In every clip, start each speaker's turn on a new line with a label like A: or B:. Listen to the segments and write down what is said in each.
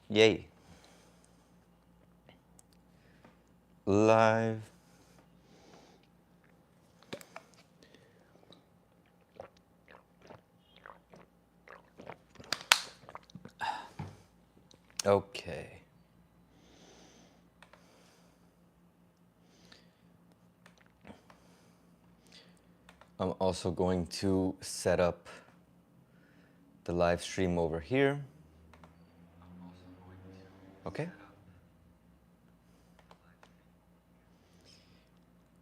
A: Yay. Live. Okay. I'm also going to set up the live stream over here. Okay.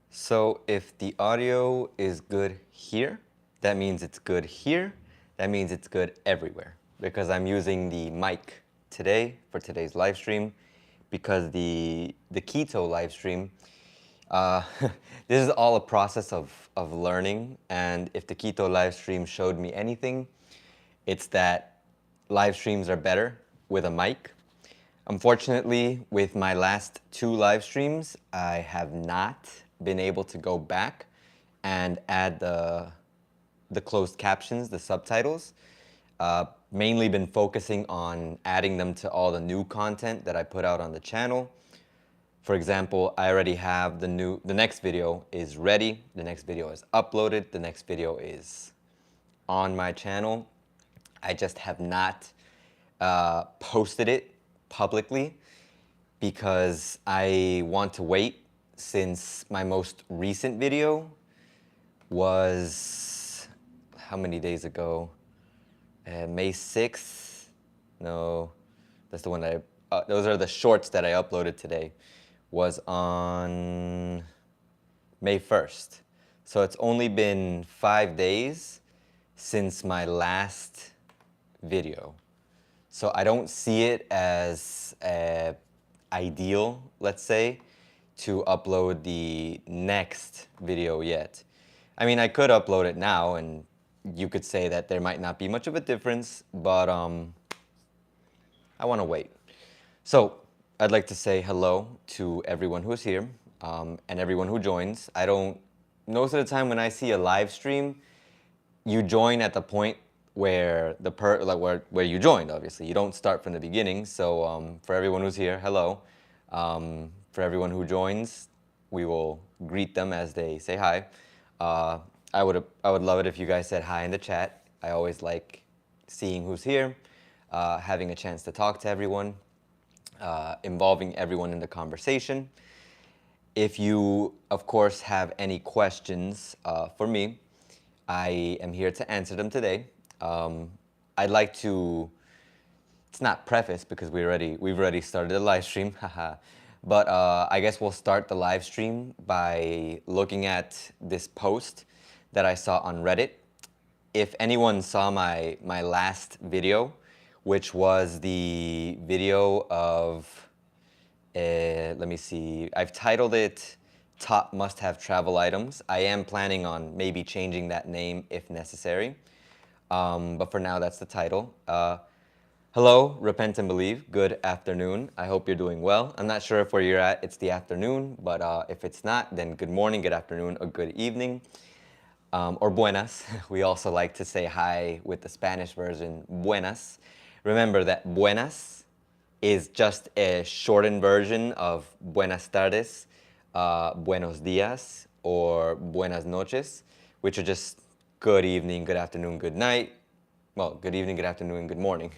A: So if the audio is good here, that means it's good here. That means it's good everywhere because I'm using the mic today for today's live stream because the Quito live stream, this is all a process of learning. And if the Quito live stream showed me anything, it's that live streams are better with a mic. Unfortunately, with my last 2 live streams, I have not been able to go back and add the closed captions, the subtitles. Mainly been focusing on adding them to all the new content that I put out on the channel. For example, I already have the next video is ready, the next video is uploaded, the next video is on my channel. I just have not posted it publicly because I want to wait since my most recent video was how many days ago? May 6th? No, that's the one that those are the shorts that I uploaded today. Was on May 1st. So it's only been 5 days since my last video. So I don't see it as ideal, let's say, to upload the next video yet. I mean, I could upload it now and you could say that there might not be much of a difference, but I want to wait. So I'd like to say hello to everyone who's here and everyone who joins. Most of the time when I see a live stream, you join at the point where where you joined. Obviously, you don't start from the beginning. So for everyone who's here, hello. For everyone who joins, we will greet them as they say hi. I would love it if you guys said hi in the chat. I always like seeing who's here, having a chance to talk to everyone, involving everyone in the conversation. If you, of course, have any questions for me, I am here to answer them today. I'd like to, it's not preface because we've already started the live stream, but I guess we'll start the live stream by looking at this post that I saw on Reddit. If anyone saw my last video, which was the video of, let me see, I've titled it Top Must-Have Travel Items. I am planning on maybe changing that name if necessary. But for now, that's the title. Hello, Repent and Believe. Good afternoon. I hope you're doing well. I'm not sure if where you're at, it's the afternoon, but if it's not, then good morning, good afternoon, or good evening, or buenas. We also like to say hi with the Spanish version, buenas. Remember that buenas is just a shortened version of buenas tardes, buenos días, or buenas noches, which are just good evening, good afternoon, good night. Well, good evening, good afternoon, good morning.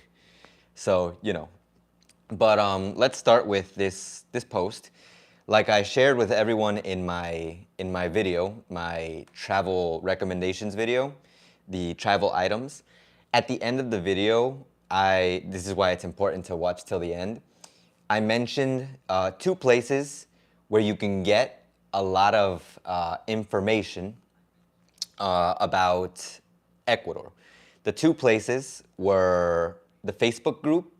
A: So, you know. But let's start with this post. Like I shared with everyone in my video, my travel recommendations video, the travel items. At the end of the video, this is why it's important to watch till the end. I mentioned 2 places where you can get a lot of information about Ecuador. The 2 places were the Facebook group,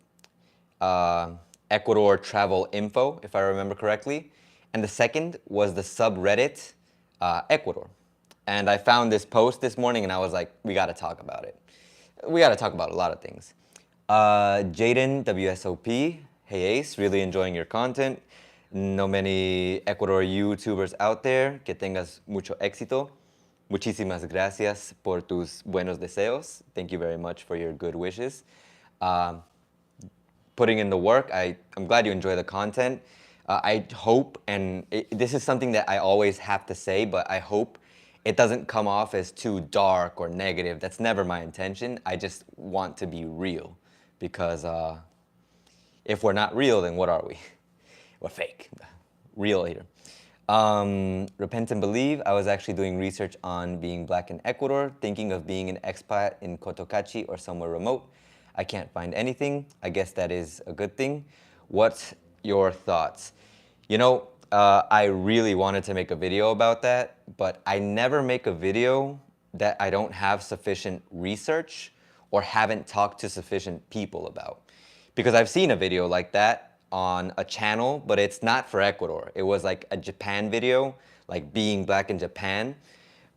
A: Ecuador Travel Info, if I remember correctly, and the second was the subreddit Ecuador. And I found this post this morning and I was like, we gotta talk about it. We gotta talk about a lot of things. Jaden, WSOP, hey Ace, really enjoying your content. No many Ecuador YouTubers out there. Que tengas mucho éxito. Muchísimas gracias por tus buenos deseos. Thank you very much for your good wishes. putting in the work. I'm glad you enjoy the content. I hope, and this is something that I always have to say, but I hope it doesn't come off as too dark or negative. That's never my intention. I just want to be real, because if we're not real, then what are we? We're fake. Real here. Repent and believe. I was actually doing research on being black in Ecuador, thinking of being an expat in Cotocachi or somewhere remote. I can't find anything. I guess that is a good thing. What's your thoughts? You know, I really wanted to make a video about that, but I never make a video that I don't have sufficient research or haven't talked to sufficient people about. Because I've seen a video like that on a channel, but it's not for Ecuador. It was like a Japan video, like being black in Japan.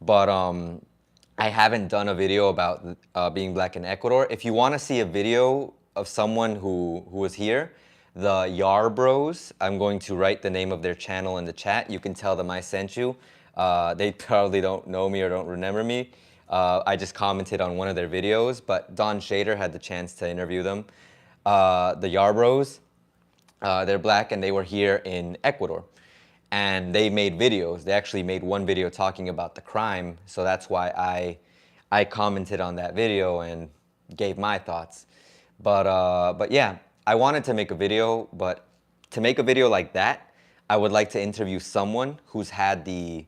A: But I haven't done a video about being black in Ecuador. If you want to see a video of someone who was here, the Yar Bros, I'm going to write the name of their channel in the chat. You can tell them I sent you. They probably don't know me or don't remember me. I just commented on one of their videos, but Don Shader had the chance to interview them. The Yar Bros, they're black and they were here in Ecuador. And they made videos. They actually made one video talking about the crime. So that's why I commented on that video and gave my thoughts. But yeah, I wanted to make a video, but to make a video like that, I would like to interview someone who's had the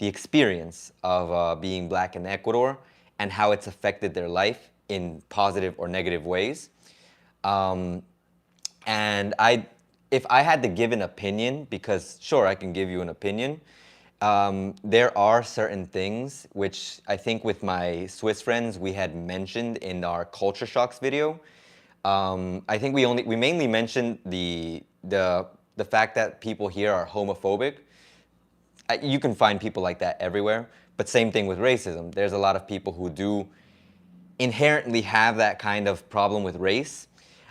A: experience of being black in Ecuador and how it's affected their life in positive or negative ways. And if I had to give an opinion, because sure, I can give you an opinion, there are certain things which I think with my Swiss friends we had mentioned in our culture shocks video. I think we mainly mentioned the fact that people here are homophobic. You can find people like that everywhere, but same thing with racism. There's a lot of people who do inherently have that kind of problem with race.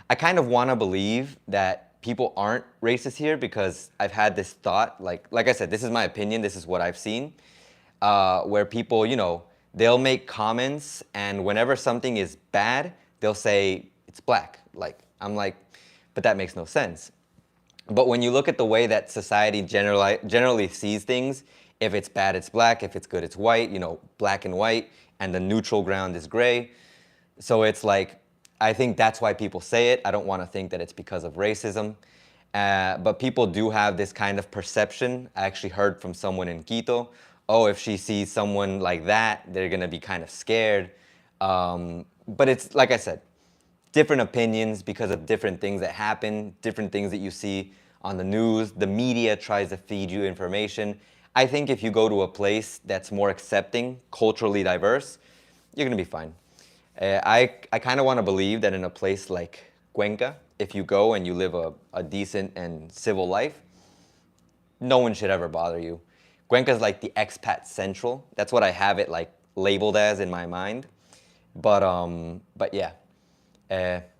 A: I kind of want to believe that people aren't racist here, because I've had this thought, like I said, this is my opinion, this is what I've seen, where people, you know, they'll make comments and whenever something is bad, they'll say it's black. I'm like, but that makes no sense. But when you look at the way that society generally sees things, if it's bad, it's black, if it's good, it's white, you know, black and white, and the neutral ground is gray. So it's like, I think that's why people say it. I don't want to think that it's because of racism. But people do have this kind of perception. I actually heard from someone in Quito, oh, if she sees someone like that, they're going to be kind of scared. But it's, like I said, different opinions because of different things that happen, different things that you see on the news. The media tries to feed you information. I think if you go to a place that's more accepting, culturally diverse, you're going to be fine. I kind of want to believe that in a place like Cuenca, if you go and you live a decent and civil life, no one should ever bother you. Cuenca is like the expat central. That's what I have it like labeled as in my mind. But yeah,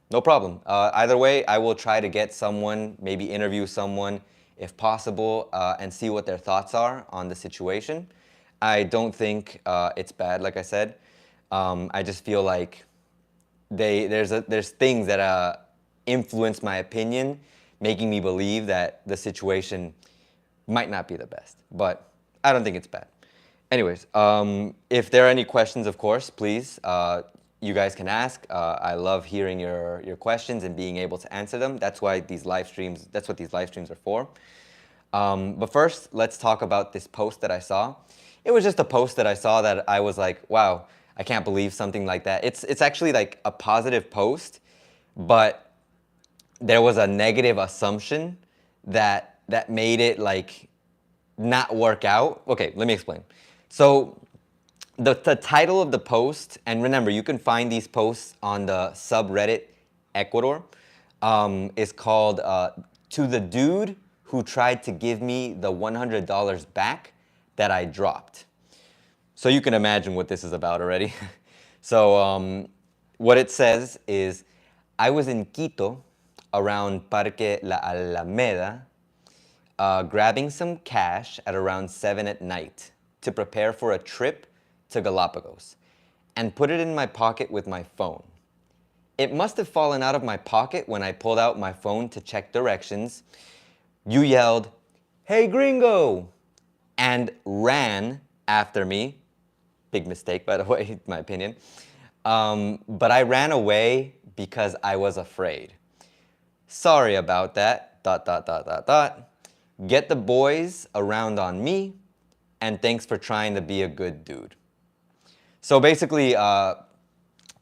A: no problem. Either way, I will try to get someone, maybe interview someone if possible, and see what their thoughts are on the situation. I don't think it's bad, like I said. I just feel like there's things that influence my opinion, making me believe that the situation might not be the best. But I don't think it's bad. Anyways, if there are any questions, of course, please, you guys can ask. I love hearing your questions and being able to answer them. That's what these live streams are for. But first, let's talk about this post that I saw. It was just a post that I saw that I was like, wow, I can't believe something like that. It's actually like a positive post, but there was a negative assumption that made it like not work out. Okay, let me explain. So the title of the post, and remember, you can find these posts on the subreddit Ecuador, is called "To the Dude Who Tried to Give Me the $100 Back That I Dropped." So you can imagine what this is about already. So what it says is, I was in Quito around Parque La Alameda, grabbing some cash at around 7 at night to prepare for a trip to Galapagos, and put it in my pocket with my phone. It must have fallen out of my pocket when I pulled out my phone to check directions. You yelled, "Hey gringo," and ran after me. Big mistake, by the way, in my opinion. But I ran away because I was afraid. Sorry about that, dot, dot, dot, dot, dot. Get the boys around on me, and thanks for trying to be a good dude. So basically,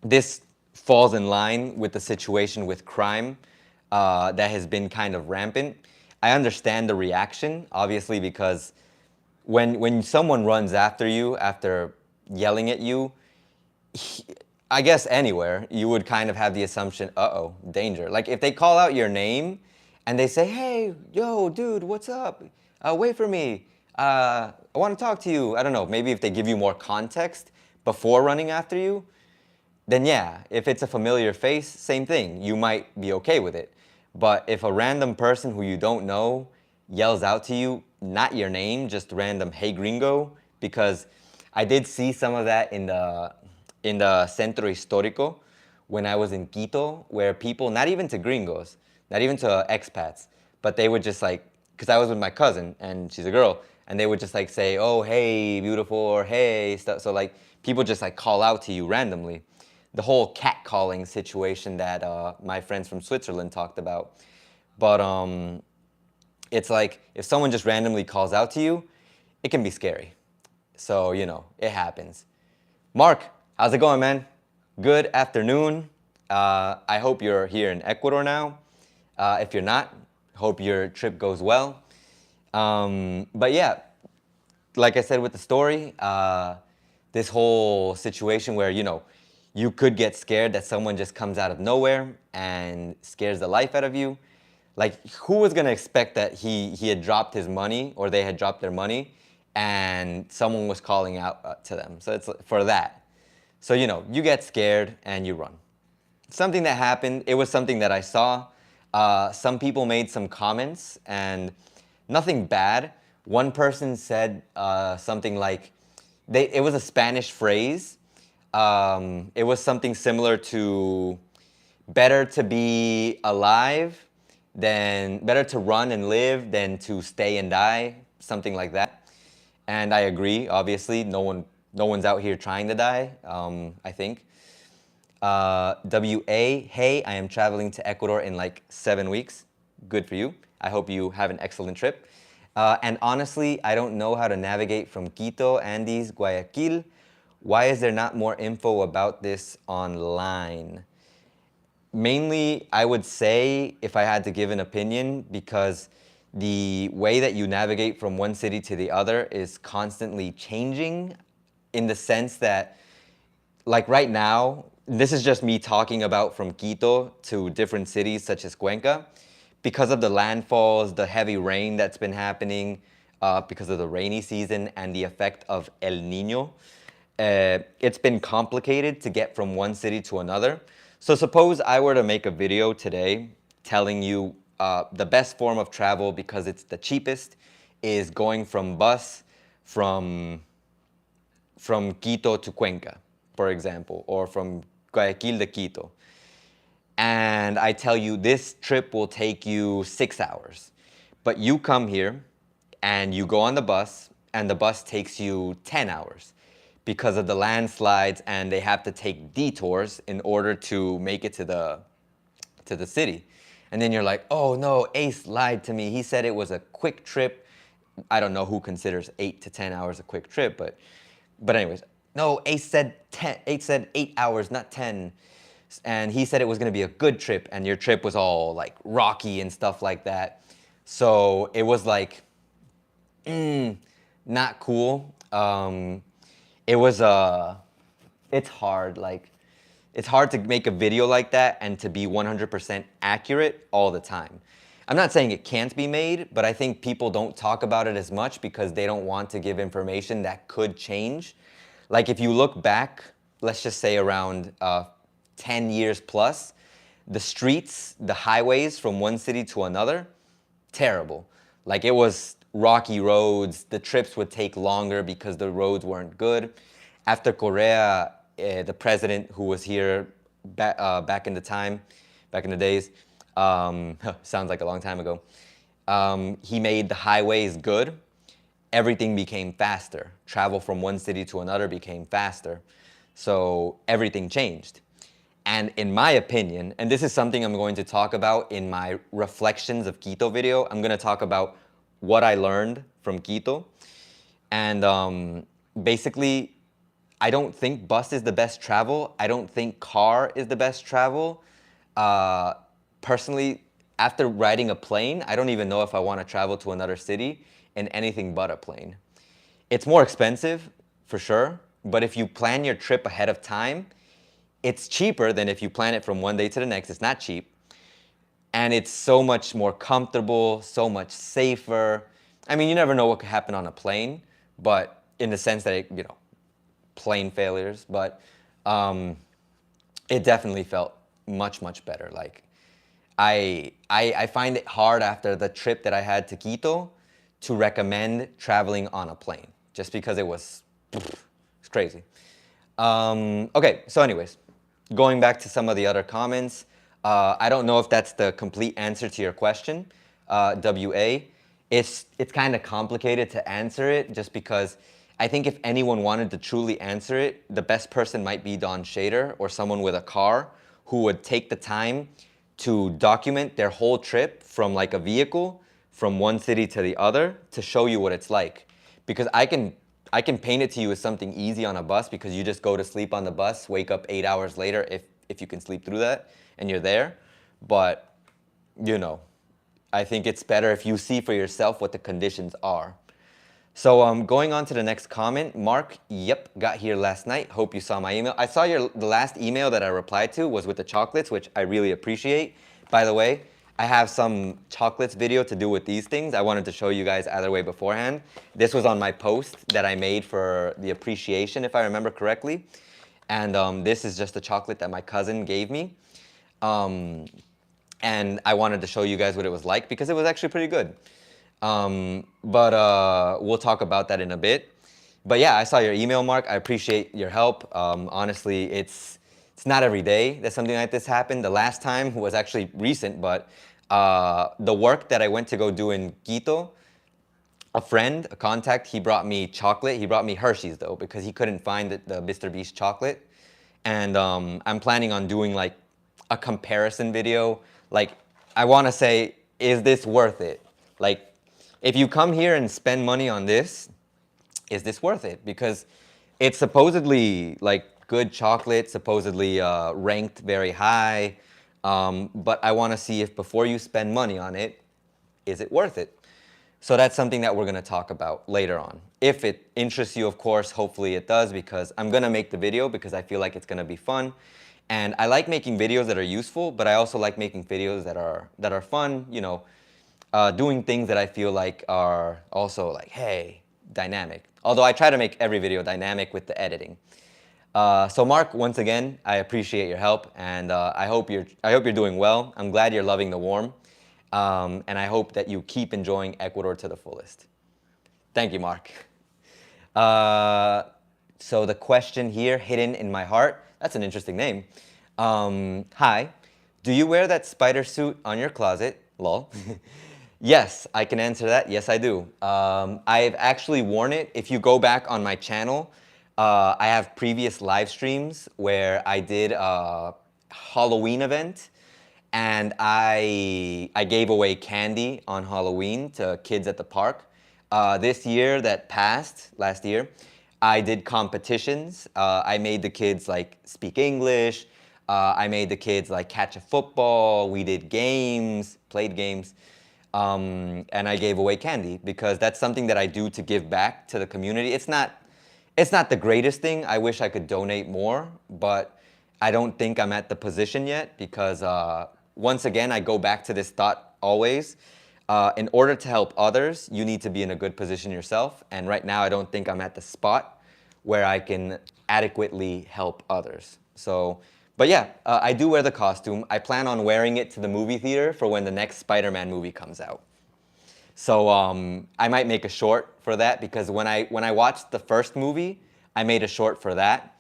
A: this falls in line with the situation with crime that has been kind of rampant. I understand the reaction, obviously, because when someone runs after you after yelling at you, I guess anywhere, you would kind of have the assumption, uh-oh, danger. Like if they call out your name and they say, "Hey, yo, dude, what's up? Wait for me. I want to talk to you." I don't know, maybe if they give you more context before running after you, then yeah, if it's a familiar face, same thing. You might be okay with it. But if a random person who you don't know yells out to you, not your name, just random, "Hey gringo," because I did see some of that in the Centro Histórico when I was in Quito, where people, not even to gringos, not even to expats, but they would just like, because I was with my cousin and she's a girl, and they would just like say, "Oh, hey, beautiful," or "Hey," stuff. So like people just like call out to you randomly. The whole catcalling situation that my friends from Switzerland talked about. But it's like if someone just randomly calls out to you, it can be scary. So, you know, it happens. Mark, how's it going, man? Good afternoon. I hope you're here in Ecuador now. If you're not, hope your trip goes well. But yeah, like I said with the story, this whole situation where, you know, you could get scared that someone just comes out of nowhere and scares the life out of you. Like, who was gonna expect that he had dropped his money, or they had dropped their money, and someone was calling out to them? So it's for that. So, you know, you get scared and you run. Something that happened, it was something that I saw. Some people made some comments, and nothing bad. One person said something like, it was a Spanish phrase. It was something similar to better to be alive better to run and live than to stay and die, something like that. And I agree, obviously, no one's out here trying to die, I think. WA, hey, I am traveling to Ecuador in like 7 weeks. Good for you. I hope you have an excellent trip. And honestly, I don't know how to navigate from Quito, Andes, Guayaquil. Why is there not more info about this online? Mainly, I would say, if I had to give an opinion, because the way that you navigate from one city to the other is constantly changing, in the sense that, like right now, this is just me talking about from Quito to different cities such as Cuenca, because of the landfalls, the heavy rain that's been happening, because of the rainy season and the effect of El Nino. It's been complicated to get from one city to another. So suppose I were to make a video today telling you the best form of travel, because it's the cheapest, is going from bus from Quito to Cuenca, for example, or from Guayaquil to Quito. And I tell you this trip will take you 6 hours. But you come here and you go on the bus, and the bus takes you 10 hours because of the landslides, and they have to take detours in order to make it to the city. And then you're like, "Oh no, Ace lied to me. He said it was a quick trip." I don't know who considers 8 to 10 hours a quick trip, but anyways, no, Ace said 10. Ace said 8 hours, not 10. And he said it was going to be a good trip, and your trip was all like rocky and stuff like that. So it was like, not cool. It was it's hard. Like, it's hard to make a video like that and to be 100% accurate all the time. I'm not saying it can't be made, but I think people don't talk about it as much because they don't want to give information that could change. Like if you look back, let's just say around 10 years plus, the streets, the highways from one city to another, terrible. Like it was rocky roads, the trips would take longer because the roads weren't good. After Correa, the president who was here back in the time, back in the days. Sounds like a long time ago. He made the highways good. Everything became faster. Travel from one city to another became faster. So everything changed. And in my opinion, and this is something I'm going to talk about in my Reflections of Quito video, I'm going to talk about what I learned from Quito. And basically, I don't think bus is the best travel. I don't think car is the best travel. Personally, after riding a plane, I don't even know if I want to travel to another city in anything but a plane. It's more expensive, for sure, but if you plan your trip ahead of time, it's cheaper than if you plan it from one day to the next. It's not cheap. And it's so much more comfortable, so much safer. I mean, you never know what could happen on a plane, but in the sense that, plane failures, but it definitely felt much, much better. Like, I find it hard after the trip that I had to Quito to recommend traveling on a plane, just because it's crazy. Okay, so anyways, going back to some of the other comments, I don't know if that's the complete answer to your question, WA. It's kind of complicated to answer it, just because I think if anyone wanted to truly answer it, the best person might be Don Shader or someone with a car who would take the time to document their whole trip from like a vehicle from one city to the other to show you what it's like. Because I can paint it to you as something easy on a bus, because you just go to sleep on the bus, wake up 8 hours later if you can sleep through that, and you're there. But, I think it's better if you see for yourself what the conditions are. So going on to the next comment, Mark, yep, got here last night. Hope you saw my email. I saw the last email that I replied to was with the chocolates, which I really appreciate. By the way, I have some chocolates video to do with these things. I wanted to show you guys either way beforehand. This was on my post that I made for the appreciation, if I remember correctly. And this is just a chocolate that my cousin gave me. And I wanted to show you guys what it was like, because it was actually pretty good. But we'll talk about that in a bit. But yeah, I saw your email, Mark. I appreciate your help. Honestly, it's not every day that something like this happened. The last time was actually recent, but the work that I went to go do in Quito, a friend, a contact, he brought me chocolate. He brought me Hershey's, though, because he couldn't find the Mr. Beast chocolate. And I'm planning on doing like a comparison video. Like, I want to say, is this worth it? Like, if you come here and spend money on this, is this worth it? Because it's supposedly like good chocolate, supposedly ranked very high. But I want to see if before you spend money on it, is it worth it? So that's something that we're going to talk about later on. If it interests you, of course, hopefully it does, because I'm going to make the video because I feel like it's going to be fun. And I like making videos that are useful, but I also like making videos that are fun, doing things that I feel like are also like, hey, dynamic. Although I try to make every video dynamic with the editing. So Mark, once again, I appreciate your help, and I hope you're doing well. I'm glad you're loving the warm, and I hope that you keep enjoying Ecuador to the fullest. Thank you, Mark. So the question here, hidden in my heart, that's an interesting name. Hi, do you wear that spider suit on your closet? Lol. Yes, I can answer that. Yes, I do. I've actually worn it. If you go back on my channel, I have previous live streams where I did a Halloween event, and I gave away candy on Halloween to kids at the park. This year that passed, last year, I did competitions. I made the kids like speak English. I made the kids like catch a football. We did games, played games. And I gave away candy because that's something that I do to give back to the community. It's not the greatest thing. I wish I could donate more, but I don't think I'm at the position yet because once again, I go back to this thought always. In order to help others, you need to be in a good position yourself. And right now, I don't think I'm at the spot where I can adequately help others. So, but yeah, I do wear the costume. I plan on wearing it to the movie theater for when the next Spider-Man movie comes out. So I might make a short for that because when I watched the first movie, I made a short for that.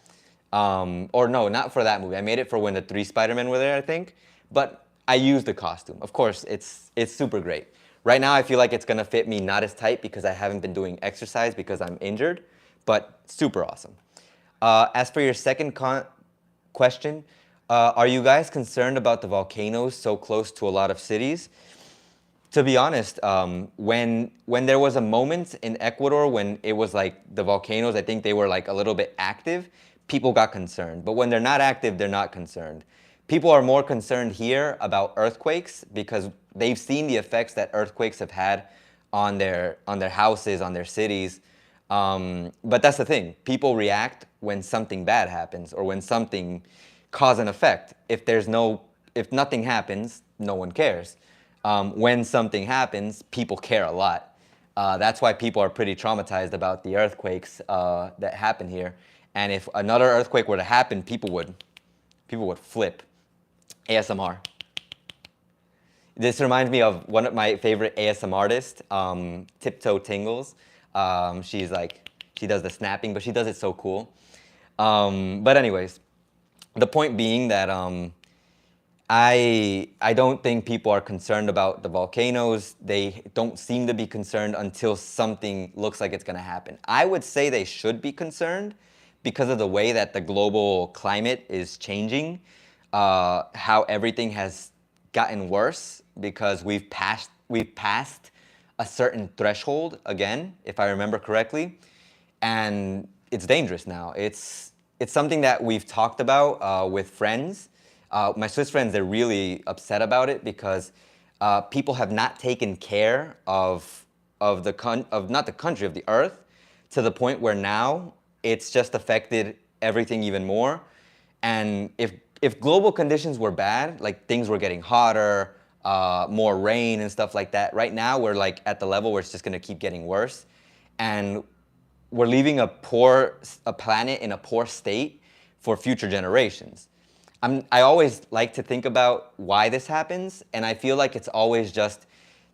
A: Or no, not for that movie. I made it for when the 3 Spider-Men were there, I think. But I used the costume. Of course, it's super great. Right now, I feel like it's gonna fit me not as tight because I haven't been doing exercise because I'm injured, but super awesome. As for your second question, are you guys concerned about the volcanoes so close to a lot of cities? To be honest, when there was a moment in Ecuador when it was like the volcanoes, I think they were like a little bit active, people got concerned. But when they're not active, they're not concerned. People are more concerned here about earthquakes because they've seen the effects that earthquakes have had on their houses, on their cities. But that's the thing. People react when something bad happens or when something cause and effect. If nothing happens, no one cares. When something happens, people care a lot. That's why people are pretty traumatized about the earthquakes that happen here. And if another earthquake were to happen, people would flip. ASMR. This reminds me of one of my favorite ASMR artists, Tiptoe Tingles. She does the snapping, but she does it so cool. But anyways, the point being that I don't think people are concerned about the volcanoes. They don't seem to be concerned until something looks like it's going to happen. I would say they should be concerned because of the way that the global climate is changing, how everything has gotten worse because we've passed a certain threshold again, if I remember correctly, and it's dangerous now. It's something that we've talked about with friends. My Swiss friends, they're really upset about it because people have not taken care of not the country, of the earth, to the point where now it's just affected everything even more. And if global conditions were bad, like things were getting hotter, more rain and stuff like that, right now we're like at the level where it's just gonna keep getting worse. And we're leaving a planet in a poor state for future generations. I always like to think about why this happens, and I feel like it's always just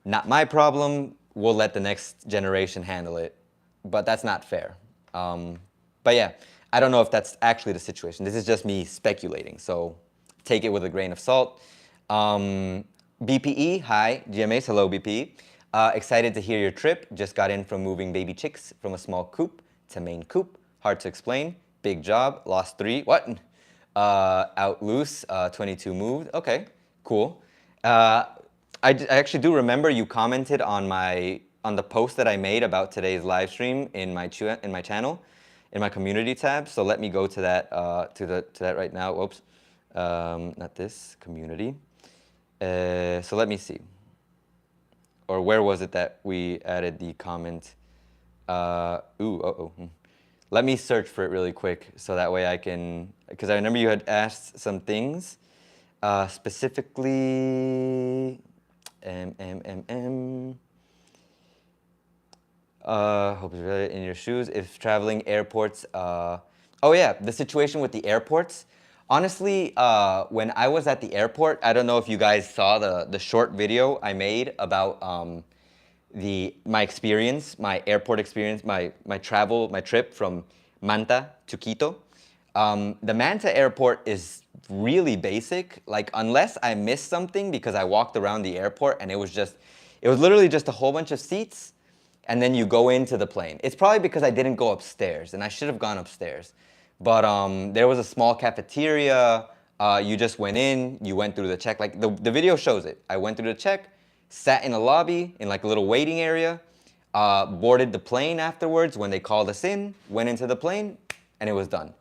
A: not my problem. We'll let the next generation handle it, but that's not fair. But yeah, I don't know if that's actually the situation. This is just me speculating, so take it with a grain of salt. BPE, hi. GMAs, hello BPE. Excited to hear your trip. Just got in from moving baby chicks from a small coop to main coop. Hard to explain. Big job. Lost 3. What? Out loose. 22 moved. Okay, cool. I actually do remember you commented on the post that I made about today's live stream in my channel, in my community tab. So let me go to that to that right now. Oops, not this community. So let me see. Or where was it that we added the comment? Let me search for it really quick so that way I can, because I remember you had asked some things, specifically, hope you're really in your shoes. If traveling airports, oh yeah, the situation with the airports. Honestly, when I was at the airport, I don't know if you guys saw the short video I made about my experience, my airport experience, my trip from Manta to Quito. The Manta airport is really basic. Like, unless I missed something because I walked around the airport and it was literally just a whole bunch of seats, and then you go into the plane. It's probably because I didn't go upstairs, and I should have gone upstairs. But there was a small cafeteria. You just went in, you went through the check. Like the video shows it. I went through the check, sat in a lobby, in like a little waiting area, boarded the plane afterwards when they called us in, went into the plane, and it was done.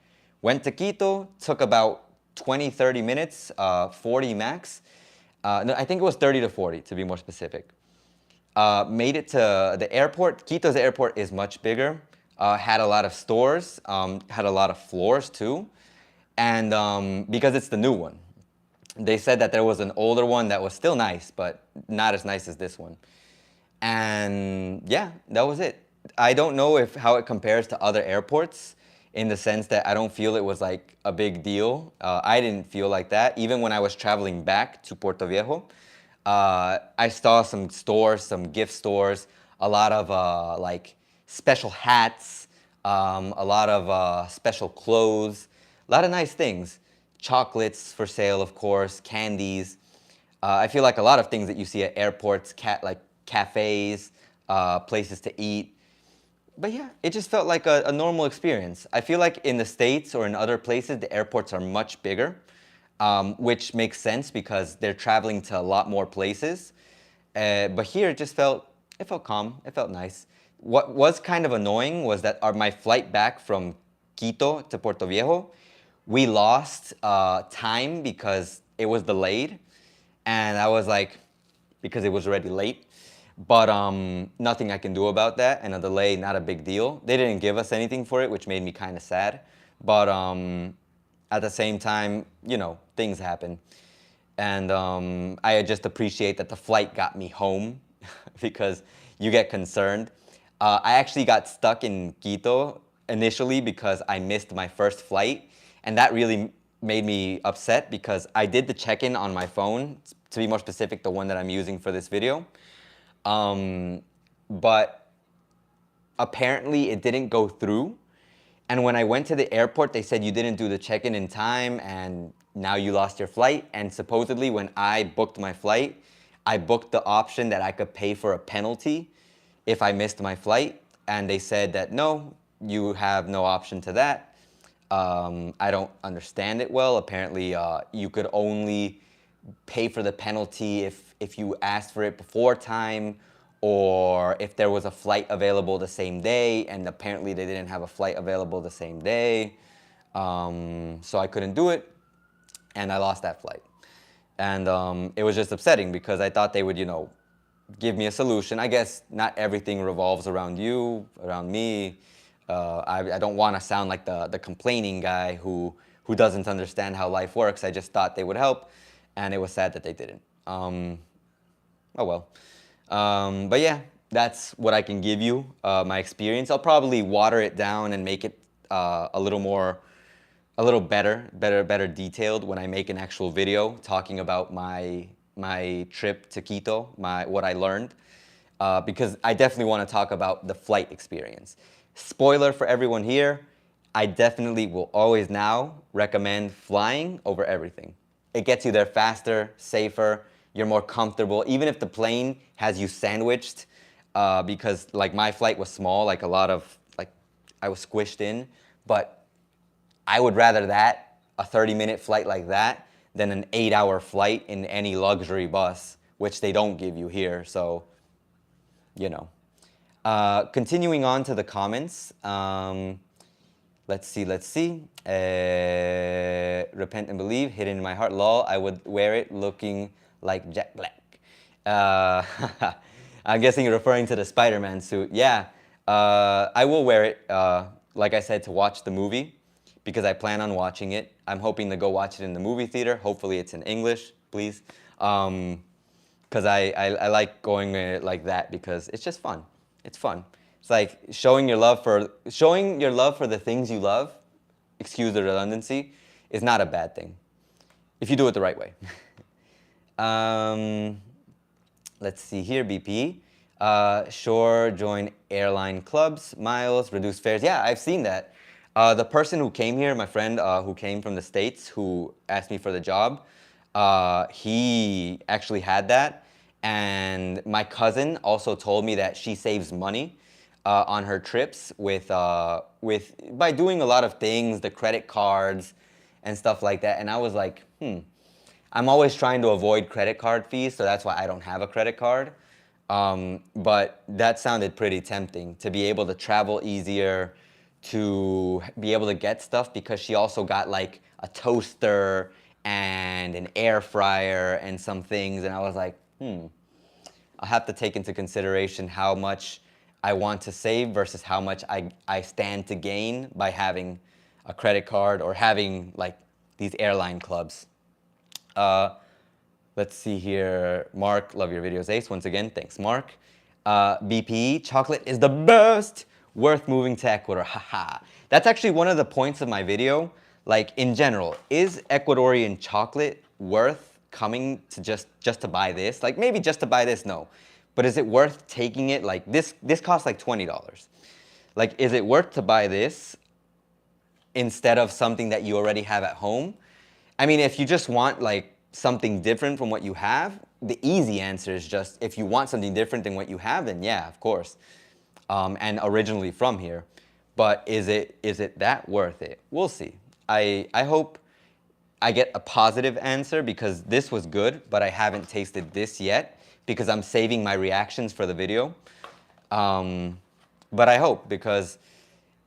A: Went to Quito, took about 20, 30 minutes, 40 max. No, I think it was 30 to 40 to be more specific. Made it to the airport. Quito's airport is much bigger. Had a lot of stores, had a lot of floors too. And because it's the new one. They said that there was an older one that was still nice, but not as nice as this one. And yeah, that was it. I don't know how it compares to other airports in the sense that I don't feel it was like a big deal. I didn't feel like that. Even when I was traveling back to Puerto Viejo, I saw some stores, some gift stores, a lot of like special hats, a lot of special clothes, A lot of nice things. Chocolates for sale, of course, candies. I feel like a lot of things that you see at airports, like cafes, places to eat. But yeah, it just felt like a normal experience. I feel like in the States or in other places, the airports are much bigger, which makes sense because they're traveling to a lot more places. But here it just it felt calm, it felt nice. What was kind of annoying was that my flight back from Quito to Puerto Viejo, we lost time because it was delayed. And I was like, because it was already late. But nothing I can do about that, and a delay, not a big deal. They didn't give us anything for it, which made me kind of sad. But at the same time, you know, things happen. And I just appreciate that the flight got me home because you get concerned. I actually got stuck in Quito initially because I missed my first flight, and that really made me upset because I did the check-in on my phone, to be more specific, the one that I'm using for this video. But apparently it didn't go through. And when I went to the airport, they said you didn't do the check-in in time and now you lost your flight. And supposedly when I booked my flight, I booked the option that I could pay for a penalty if I missed my flight. And they said that, no, you have no option to that. I don't understand it well. Apparently, you could only pay for the penalty if you asked for it before time, or if there was a flight available the same day, and apparently they didn't have a flight available the same day. So I couldn't do it, and I lost that flight. And it was just upsetting because I thought they would, you know, give me a solution. I guess not everything revolves around you, around me. I don't want to sound like the complaining guy who doesn't understand how life works. I just thought they would help, and it was sad that they didn't. Oh well. But yeah, that's what I can give you, my experience. I'll probably water it down and make it a little better detailed when I make an actual video talking about my trip to Quito, what I learned, because I definitely want to talk about the flight experience. Spoiler for everyone here, I definitely will always now recommend flying over everything. It gets you there faster, safer, you're more comfortable, even if the plane has you sandwiched, because like my flight was small, like I was squished in, but I would rather that, a 30-minute flight like that, than an 8-hour flight in any luxury bus, which they don't give you here, so, you know. Continuing on to the comments, let's see. Repent and believe, hidden in my heart, lol, I would wear it looking like Jack Black. I'm guessing you're referring to the Spider-Man suit. Yeah, I will wear it, like I said, to watch the movie, because I plan on watching it. I'm hoping to go watch it in the movie theater. Hopefully it's in English, please. Because I like going like that because it's just fun. It's fun. It's like showing your love for the things you love, excuse the redundancy, is not a bad thing if you do it the right way. Let's see here, BP. Sure, join airline clubs, miles, reduce fares. Yeah, I've seen that. The person who came here, my friend who came from the States, who asked me for the job, he actually had that. And my cousin also told me that she saves money on her trips by doing a lot of things, the credit cards and stuff like that. And I was like, I'm always trying to avoid credit card fees, so that's why I don't have a credit card. But that sounded pretty tempting, to be able to travel easier, to be able to get stuff, because she also got like a toaster and an air fryer and some things. And I was like, I'll have to take into consideration how much I want to save versus how much I stand to gain by having a credit card or having like these airline clubs. Let's see here. Mark, love your videos, Ace. Once again, thanks, Mark. BP, chocolate is the best. Worth moving to Ecuador. Haha. That's actually one of the points of my video. Like, in general, is Ecuadorian chocolate worth coming to just to buy this? Like, maybe just to buy this, no. But is it worth taking it? Like, this costs like $20. Like, is it worth to buy this instead of something that you already have at home. I mean, if you just want like something different from what you have, the easy answer is just if you want something different than what you have, then yeah, of course. And originally from here. But is it that worth it? We'll see. I hope I get a positive answer because this was good, but I haven't tasted this yet because I'm saving my reactions for the video. But I hope because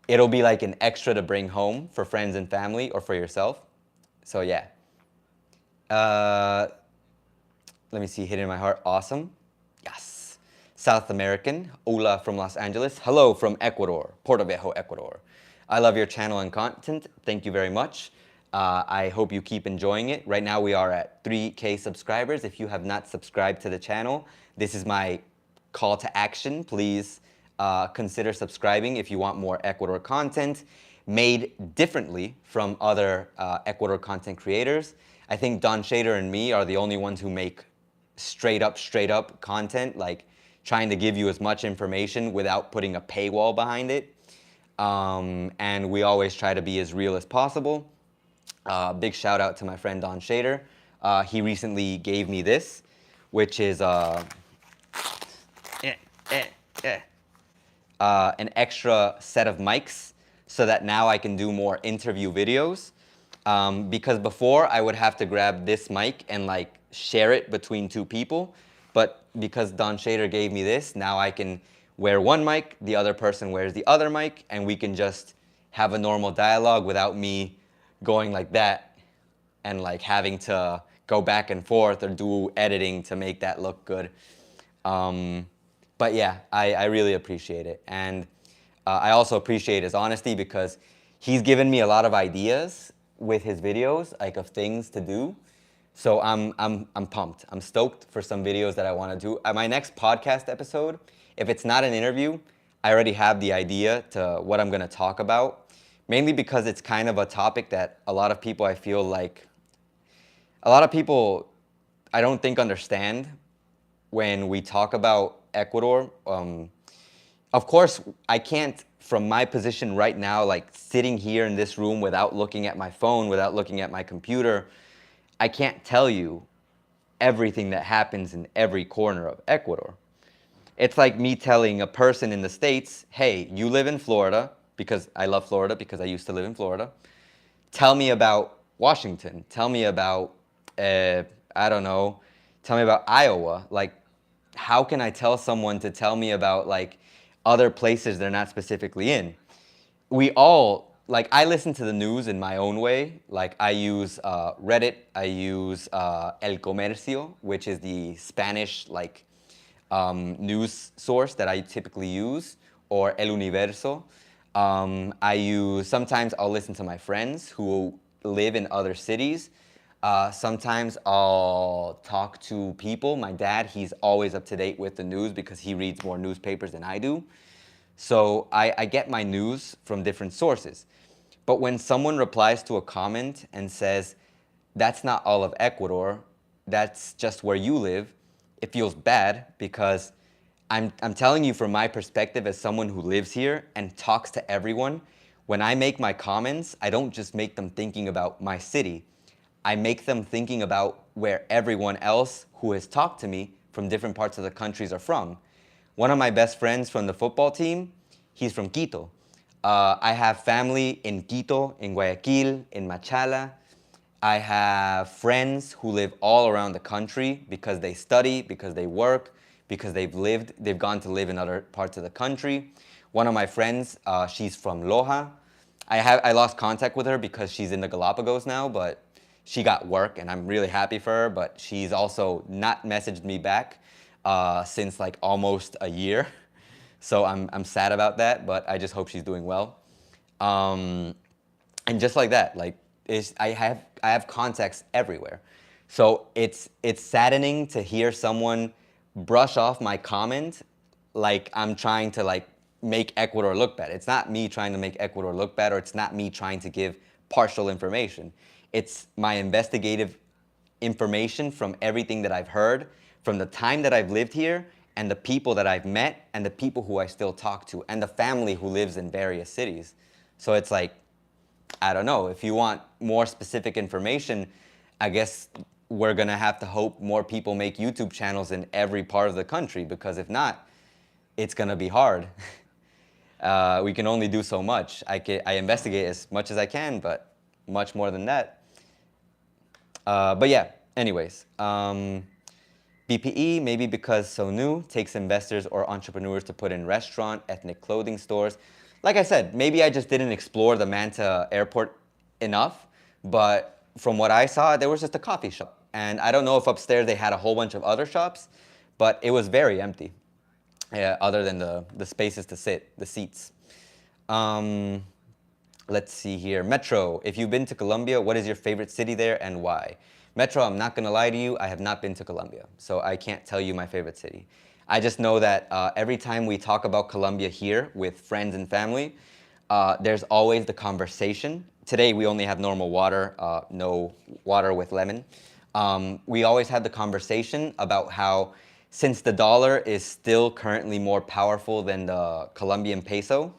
A: it'll be like an extra to bring home for friends and family or for yourself. So yeah. Let me see, Hidden in My Heart, awesome. Yes. South American, Ula from Los Angeles. Hello from Ecuador, Puerto Viejo, Ecuador. I love your channel and content. Thank you very much. I hope you keep enjoying it. Right now we are at 3K subscribers. If you have not subscribed to the channel, this is my call to action. Please consider subscribing if you want more Ecuador content made differently from other Ecuador content creators. I think Don Shader and me are the only ones who make straight up content, like trying to give you as much information without putting a paywall behind it. And we always try to be as real as possible. Big shout out to my friend Don Shader. He recently gave me this, which is an extra set of mics so that now I can do more interview videos. Because before I would have to grab this mic and like share it between two people. But because Don Shader gave me this, now I can wear one mic, the other person wears the other mic, and we can just have a normal dialogue without me going like that and like having to go back and forth or do editing to make that look good. But yeah, I really appreciate it. And I also appreciate his honesty because he's given me a lot of ideas with his videos, like of things to do. So I'm pumped. I'm stoked for some videos that I want to do. At my next podcast episode, if it's not an interview, I already have the idea to what I'm going to talk about. Mainly because it's kind of a topic that a lot of people, I feel like, a lot of people I don't think understand when we talk about Ecuador. Of course, I can't, from my position right now, like sitting here in this room without looking at my phone, without looking at my computer, I can't tell you everything that happens in every corner of Ecuador. It's like me telling a person in the States, hey, you live in Florida, because I love Florida because I used to live in Florida. Tell me about Washington. Tell me about, I don't know, tell me about Iowa. Like, how can I tell someone to tell me about like other places they're not specifically in? We all, like I listen to the news in my own way. Like I use Reddit, I use El Comercio, which is the Spanish like news source that I typically use, or El Universo. Sometimes I'll listen to my friends who live in other cities. Sometimes I'll talk to people. My dad, he's always up to date with the news because he reads more newspapers than I do. So I get my news from different sources. But when someone replies to a comment and says, that's not all of Ecuador, that's just where you live, it feels bad because I'm telling you from my perspective as someone who lives here and talks to everyone. When I make my comments, I don't just make them thinking about my city. I make them thinking about where everyone else who has talked to me from different parts of the countries are from. One of my best friends from the football team, he's from Quito. I have family in Quito, in Guayaquil, in Machala. I have friends who live all around the country because they study, because they work, because they've gone to live in other parts of the country. One of my friends, she's from Loja. I lost contact with her because she's in the Galapagos now, but she got work and I'm really happy for her, but she's also not messaged me back since like almost a year. So I'm sad about that, but I just hope she's doing well. And just like that, like I have contacts everywhere. So it's saddening to hear someone brush off my comment like I'm trying to like make Ecuador look bad. It's not me trying to make Ecuador look bad, or it's not me trying to give partial information. It's my investigative information from everything that I've heard, from the time that I've lived here, and the people that I've met, and the people who I still talk to, and the family who lives in various cities. So it's like, I don't know. If you want more specific information, I guess we're going to have to hope more people make YouTube channels in every part of the country, because if not, it's going to be hard. We can only do so much. I investigate as much as I can, but much more than that. But yeah, anyways. BPE, maybe because so new, takes investors or entrepreneurs to put in restaurant, ethnic clothing stores. Like I said, maybe I just didn't explore the Manta airport enough, but from what I saw, there was just a coffee shop. And I don't know if upstairs they had a whole bunch of other shops, but it was very empty, other than the spaces to sit, the seats. Let's see here. Metro, if you've been to Colombia, what is your favorite city there and why? Metro, I'm not going to lie to you, I have not been to Colombia, so I can't tell you my favorite city. I just know that every time we talk about Colombia here with friends and family, there's always the conversation. Today we only have normal water, no water with lemon. We always have the conversation about how, since the dollar is still currently more powerful than the Colombian peso,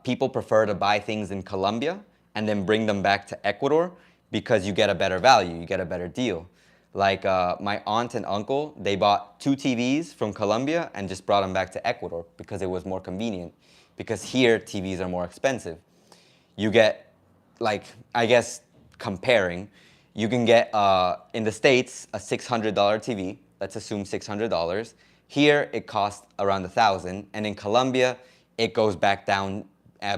A: people prefer to buy things in Colombia and then bring them back to Ecuador because you get a better value, you get a better deal. Like my aunt and uncle, they bought 2 TVs from Colombia and just brought them back to Ecuador because it was more convenient. Because here, TVs are more expensive. You get, like, I guess, comparing, you can get, in the States, a $600 TV. Let's assume $600. Here, it costs around $1,000. And in Colombia, it goes back down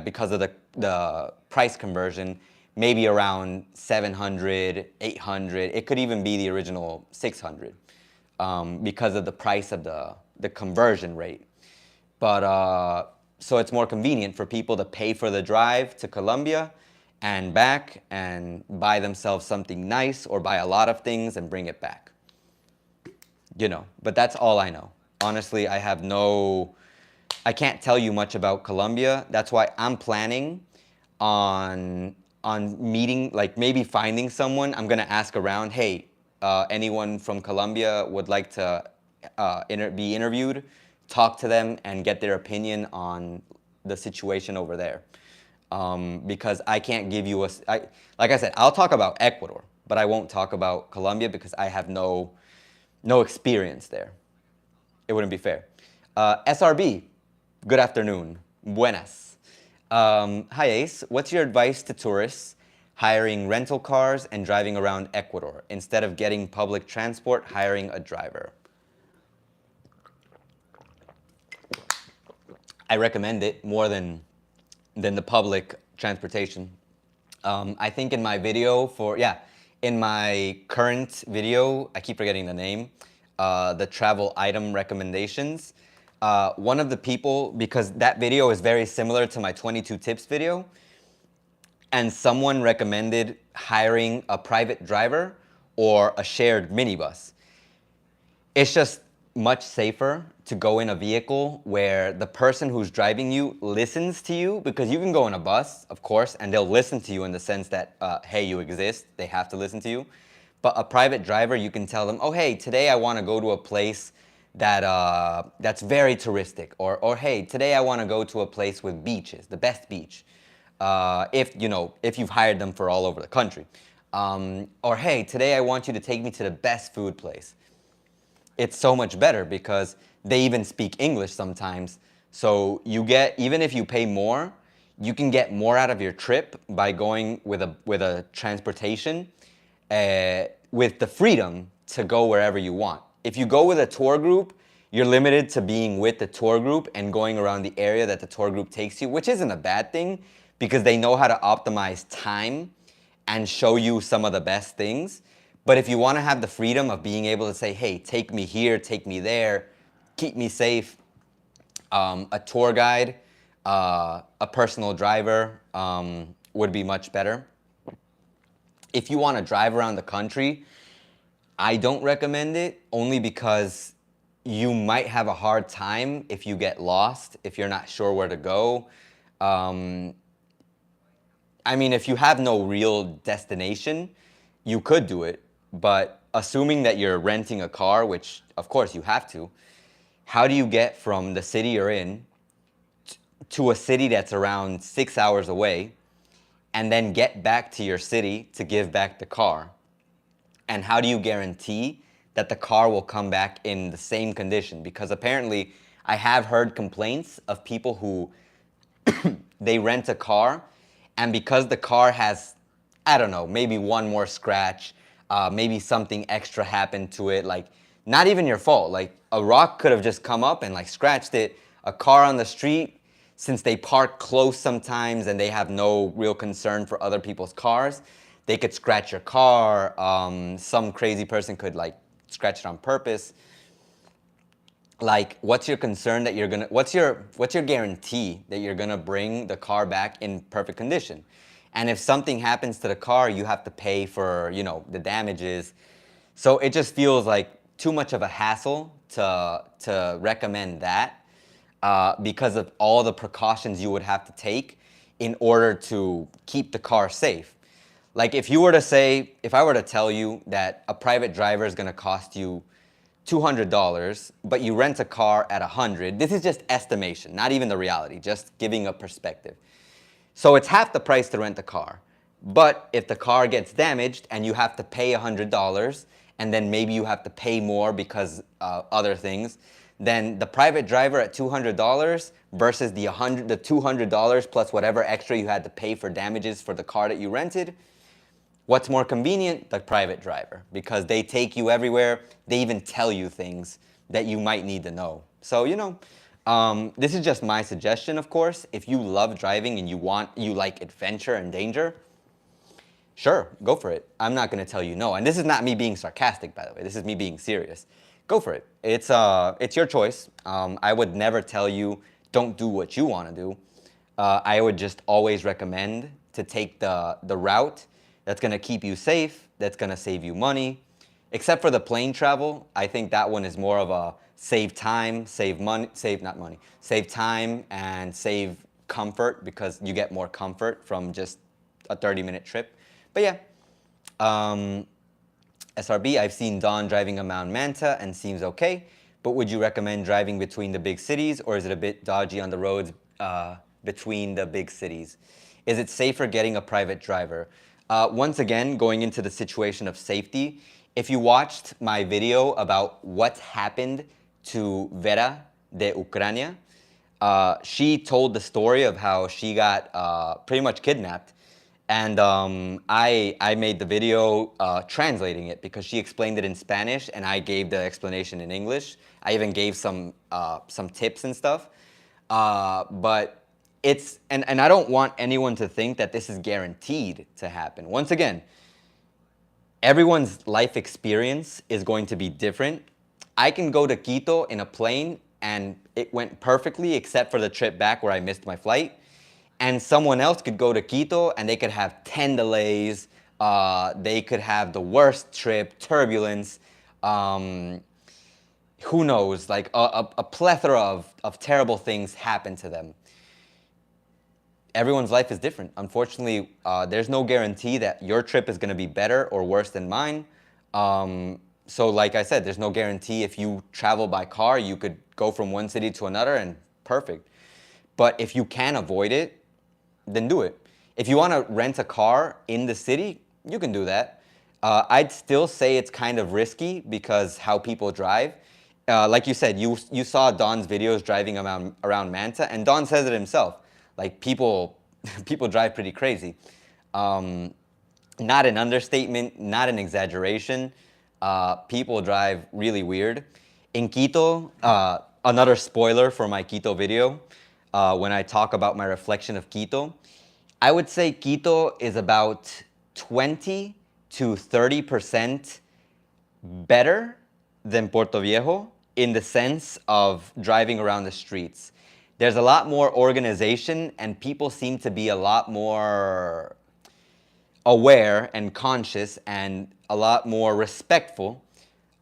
A: because of the price conversion, maybe around 700, 800. It could even be the original 600 because of the price of the conversion rate. But so it's more convenient for people to pay for the drive to Colombia and back and buy themselves something nice or buy a lot of things and bring it back. You know, but that's all I know. Honestly, I can't tell you much about Colombia. That's why I'm planning on meeting, like maybe finding someone. I'm gonna ask around, hey, anyone from Colombia would like to be interviewed, talk to them and get their opinion on the situation over there. Because I can't give you like I said, I'll talk about Ecuador, but I won't talk about Colombia because I have no experience there. It wouldn't be fair. SRB, good afternoon. Buenas. Hi Ace, what's your advice to tourists hiring rental cars and driving around Ecuador instead of getting public transport, hiring a driver? I recommend it more than the public transportation. I think in my video in my current video, I keep forgetting the name, the travel item recommendations, one of the people, because that video is very similar to my 22 tips video, and someone recommended hiring a private driver or a shared minibus. It's just much safer to go in a vehicle where the person who's driving you listens to you, because you can go in a bus, of course, and they'll listen to you in the sense that, hey, you exist, they have to listen to you. But a private driver, you can tell them, oh, hey, today I want to go to a place that's very touristic, or hey, today I want to go to a place with beaches, the best beach, if you've hired them for all over the country. Or hey, today I want you to take me to the best food place. It's so much better because they even speak English sometimes. So you get, even if you pay more, you can get more out of your trip by going with a transportation with the freedom to go wherever you want. If you go with a tour group, you're limited to being with the tour group and going around the area that the tour group takes you, which isn't a bad thing because they know how to optimize time and show you some of the best things. But if you want to have the freedom of being able to say, hey, take me here, take me there, keep me safe, a tour guide, a personal driver would be much better. If you want to drive around the country, I don't recommend it, only because you might have a hard time if you get lost, if you're not sure where to go. I mean, if you have no real destination, you could do it. But assuming that you're renting a car, which of course you have to, how do you get from the city you're in to a city that's around 6 hours away and then get back to your city to give back the car? And how do you guarantee that the car will come back in the same condition? Because apparently I have heard complaints of people who they rent a car, and because the car has, I don't know, maybe one more scratch, maybe something extra happened to it, like not even your fault. Like a rock could have just come up and like scratched it. A car on the street, since they park close sometimes and they have no real concern for other people's cars, they could scratch your car. Some crazy person could like scratch it on purpose. Like, what's your concern that you're gonna, what's your guarantee that you're gonna bring the car back in perfect condition? And if something happens to the car, you have to pay for, you know, the damages. So it just feels like too much of a hassle to recommend that because of all the precautions you would have to take in order to keep the car safe. Like if you were to say, if I were to tell you that a private driver is gonna cost you $200, but you rent a car at $100. This is just estimation, not even the reality, just giving a perspective. So it's half the price to rent a car. But if the car gets damaged and you have to pay $100, and then maybe you have to pay more because other things, then the private driver at $200 versus the $200 plus whatever extra you had to pay for damages for the car that you rented, what's more convenient? The private driver, because they take you everywhere. They even tell you things that you might need to know. So, you know, this is just my suggestion, of course. If you love driving and you like adventure and danger, sure, go for it. I'm not going to tell you no. And this is not me being sarcastic, by the way. This is me being serious. Go for it. It's your choice. I would never tell you don't do what you want to do. I would just always recommend to take the route that's going to keep you safe, that's going to save you money. Except for the plane travel, I think that one is more of a save time, save time and save comfort, because you get more comfort from just a 30-minute trip. But yeah, SRB, I've seen Don driving a Mount Manta and seems okay, but would you recommend driving between the big cities, or is it a bit dodgy on the roads between the big cities? Is it safer getting a private driver? Once again, going into the situation of safety, if you watched my video about what happened to Vera de Ucrania, she told the story of how she got pretty much kidnapped. And I made the video translating it because she explained it in Spanish and I gave the explanation in English. I even gave some tips and stuff. But it's, and I don't want anyone to think that this is guaranteed to happen. Once again, everyone's life experience is going to be different. I can go to Quito in a plane and it went perfectly except for the trip back where I missed my flight. And someone else could go to Quito and they could have 10 delays. They could have the worst trip, turbulence. Who knows? Like a plethora of terrible things happen to them. Everyone's life is different. Unfortunately, there's no guarantee that your trip is going to be better or worse than mine. So like I said, there's no guarantee if you travel by car, you could go from one city to another and perfect. But if you can avoid it, then do it. If you want to rent a car in the city, you can do that. I'd still say it's kind of risky because how people drive. Like you said, you saw Don's videos driving around Manta, and Don says it himself. Like people drive pretty crazy. Not an understatement, not an exaggeration. People drive really weird. In Quito, another spoiler for my Quito video, when I talk about my reflection of Quito, I would say Quito is about 20 to 30% better than Puerto Viejo in the sense of driving around the streets. There's a lot more organization and people seem to be a lot more aware and conscious and a lot more respectful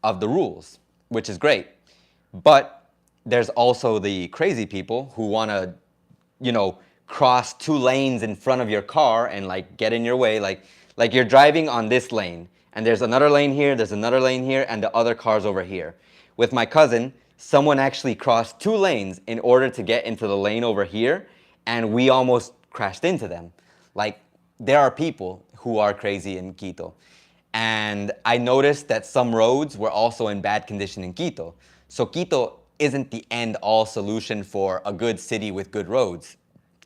A: of the rules, which is great. But there's also the crazy people who want to, you know, cross 2 lanes in front of your car and like get in your way. Like you're driving on this lane and there's another lane here, there's another lane here, and the other car's over here. With my cousin, someone actually crossed 2 lanes in order to get into the lane over here, and we almost crashed into them. Like, there are people who are crazy in Quito. And I noticed that some roads were also in bad condition in Quito. So Quito isn't the end-all solution for a good city with good roads.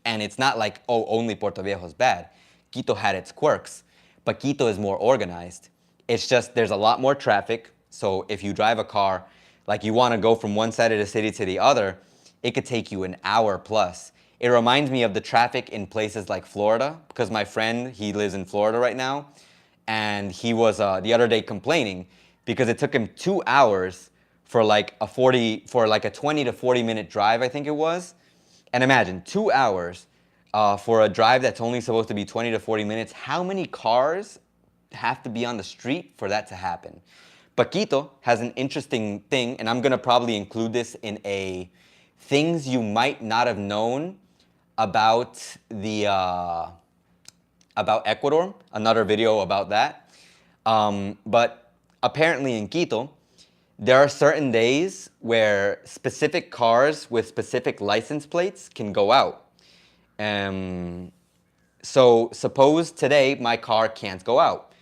A: And it's not like, oh, only Puerto Viejo is bad. Quito had its quirks, but Quito is more organized. It's just there's a lot more traffic. So if you drive a car, like you want to go from one side of the city to the other, it could take you an hour plus. It reminds me of the traffic in places like Florida, because my friend, he lives in Florida right now, and he was the other day complaining because it took him 2 hours for like a 20 to 40 minute drive, I think it was. And imagine 2 hours for a drive that's only supposed to be 20 to 40 minutes. How many cars have to be on the street for that to happen? But Quito has an interesting thing, and I'm gonna probably include this in a things you might not have known about the about Ecuador, another video about that. But apparently in Quito, there are certain days where specific cars with specific license plates can go out. So suppose today my car can't go out.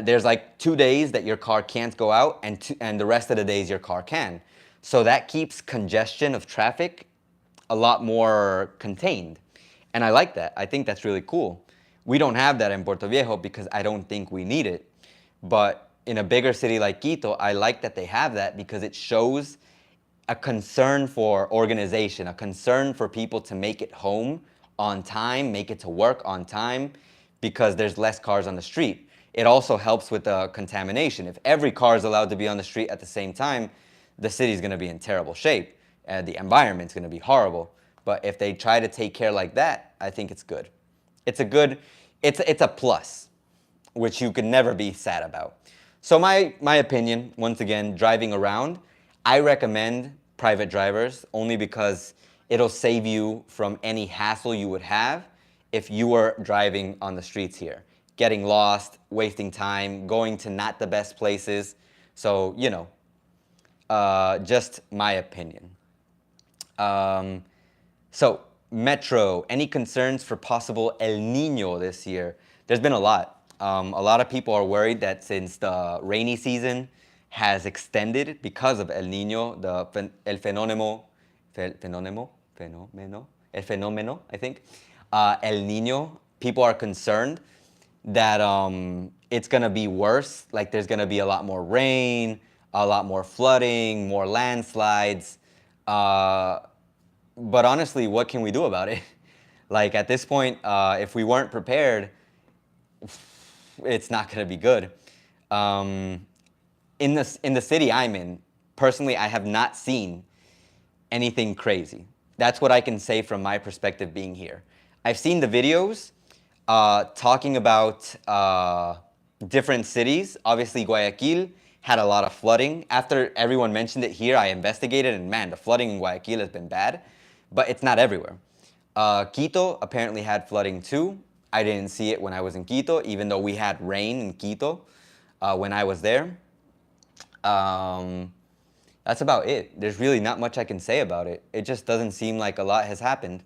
A: There's like 2 days that your car can't go out, and the rest of the days your car can. So that keeps congestion of traffic a lot more contained. And I like that. I think that's really cool. We don't have that in Puerto Viejo because I don't think we need it. But in a bigger city like Quito, I like that they have that because it shows a concern for organization, a concern for people to make it home on time, make it to work on time, because there's less cars on the street. It also helps with the contamination. If every car is allowed to be on the street at the same time, the city's gonna be in terrible shape. The environment's gonna be horrible. But if they try to take care like that, I think it's good. It's a plus, which you could never be sad about. So my opinion, once again, driving around, I recommend private drivers only because it'll save you from any hassle you would have if you were driving on the streets here. Getting lost, wasting time, going to not the best places. So, you know, just my opinion. So, Metro, any concerns for possible El Nino this year? There's been a lot. A lot of people are worried that since the rainy season has extended because of El Nino, el fenómeno, I think, El Nino, people are concerned that it's gonna be worse. Like there's gonna be a lot more rain, a lot more flooding, more landslides. But honestly, what can we do about it? Like at this point, if we weren't prepared, it's not going to be good. In the city I'm in, personally, I have not seen anything crazy. That's what I can say from my perspective being here. I've seen the videos talking about different cities. Obviously, Guayaquil had a lot of flooding. After everyone mentioned it here, I investigated, and man, the flooding in Guayaquil has been bad. But it's not everywhere. Quito apparently had flooding too. I didn't see it when I was in Quito, even though we had rain in Quito when I was there. That's about it. There's really not much I can say about it. It just doesn't seem like a lot has happened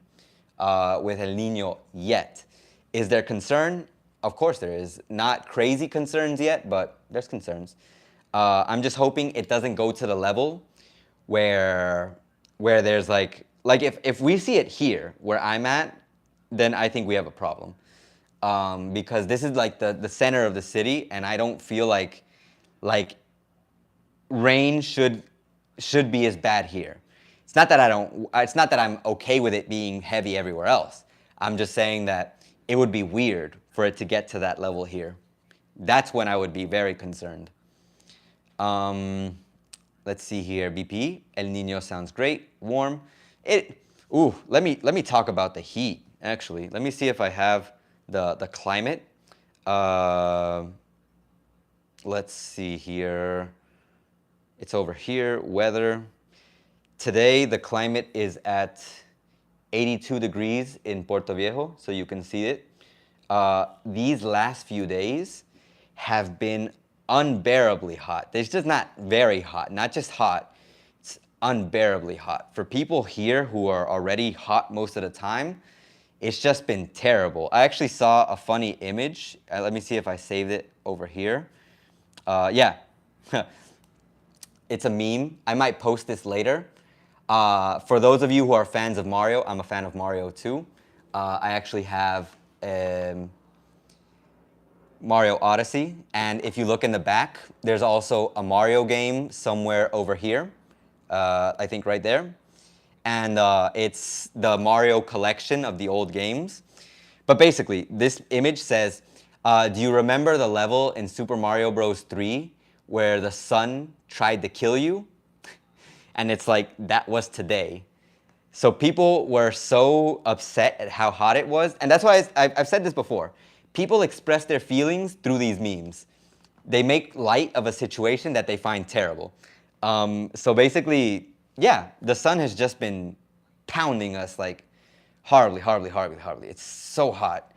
A: with El Nino yet. Is there concern? Of course there is. Not crazy concerns yet, but there's concerns. I'm just hoping it doesn't go to the level where there's like if we see it here where I'm at, then I think we have a problem. Because this is like the center of the city, and I don't feel like rain should be as bad here. It's not that I'm okay with it being heavy everywhere else. I'm just saying that it would be weird for it to get to that level here. That's when I would be very concerned. Let's see here. BP, El Nino sounds great, warm. Let me talk about the heat, actually. Let me see if I have the climate. Let's see here. It's over here, weather. Today, the climate is at 82 degrees in Puerto Viejo, so you can see it. These last few days have been unbearably hot. It's just not very hot, not just hot. It's unbearably hot. For people here who are already hot most of the time, it's just been terrible. I actually saw a funny image. Let me see if I saved it over here. Yeah, it's a meme. I might post this later. For those of you who are fans of Mario, I'm a fan of Mario too. I actually have Mario Odyssey, and if you look in the back, there's also a Mario game somewhere over here, I think right there. And it's the Mario collection of the old games. But basically, this image says, do you remember the level in Super Mario Bros. 3 where the sun tried to kill you? And it's like, that was today. So people were so upset at how hot it was. And that's why I've said this before. People express their feelings through these memes. They make light of a situation that they find terrible. So basically, yeah, the sun has just been pounding us like horribly. It's so hot.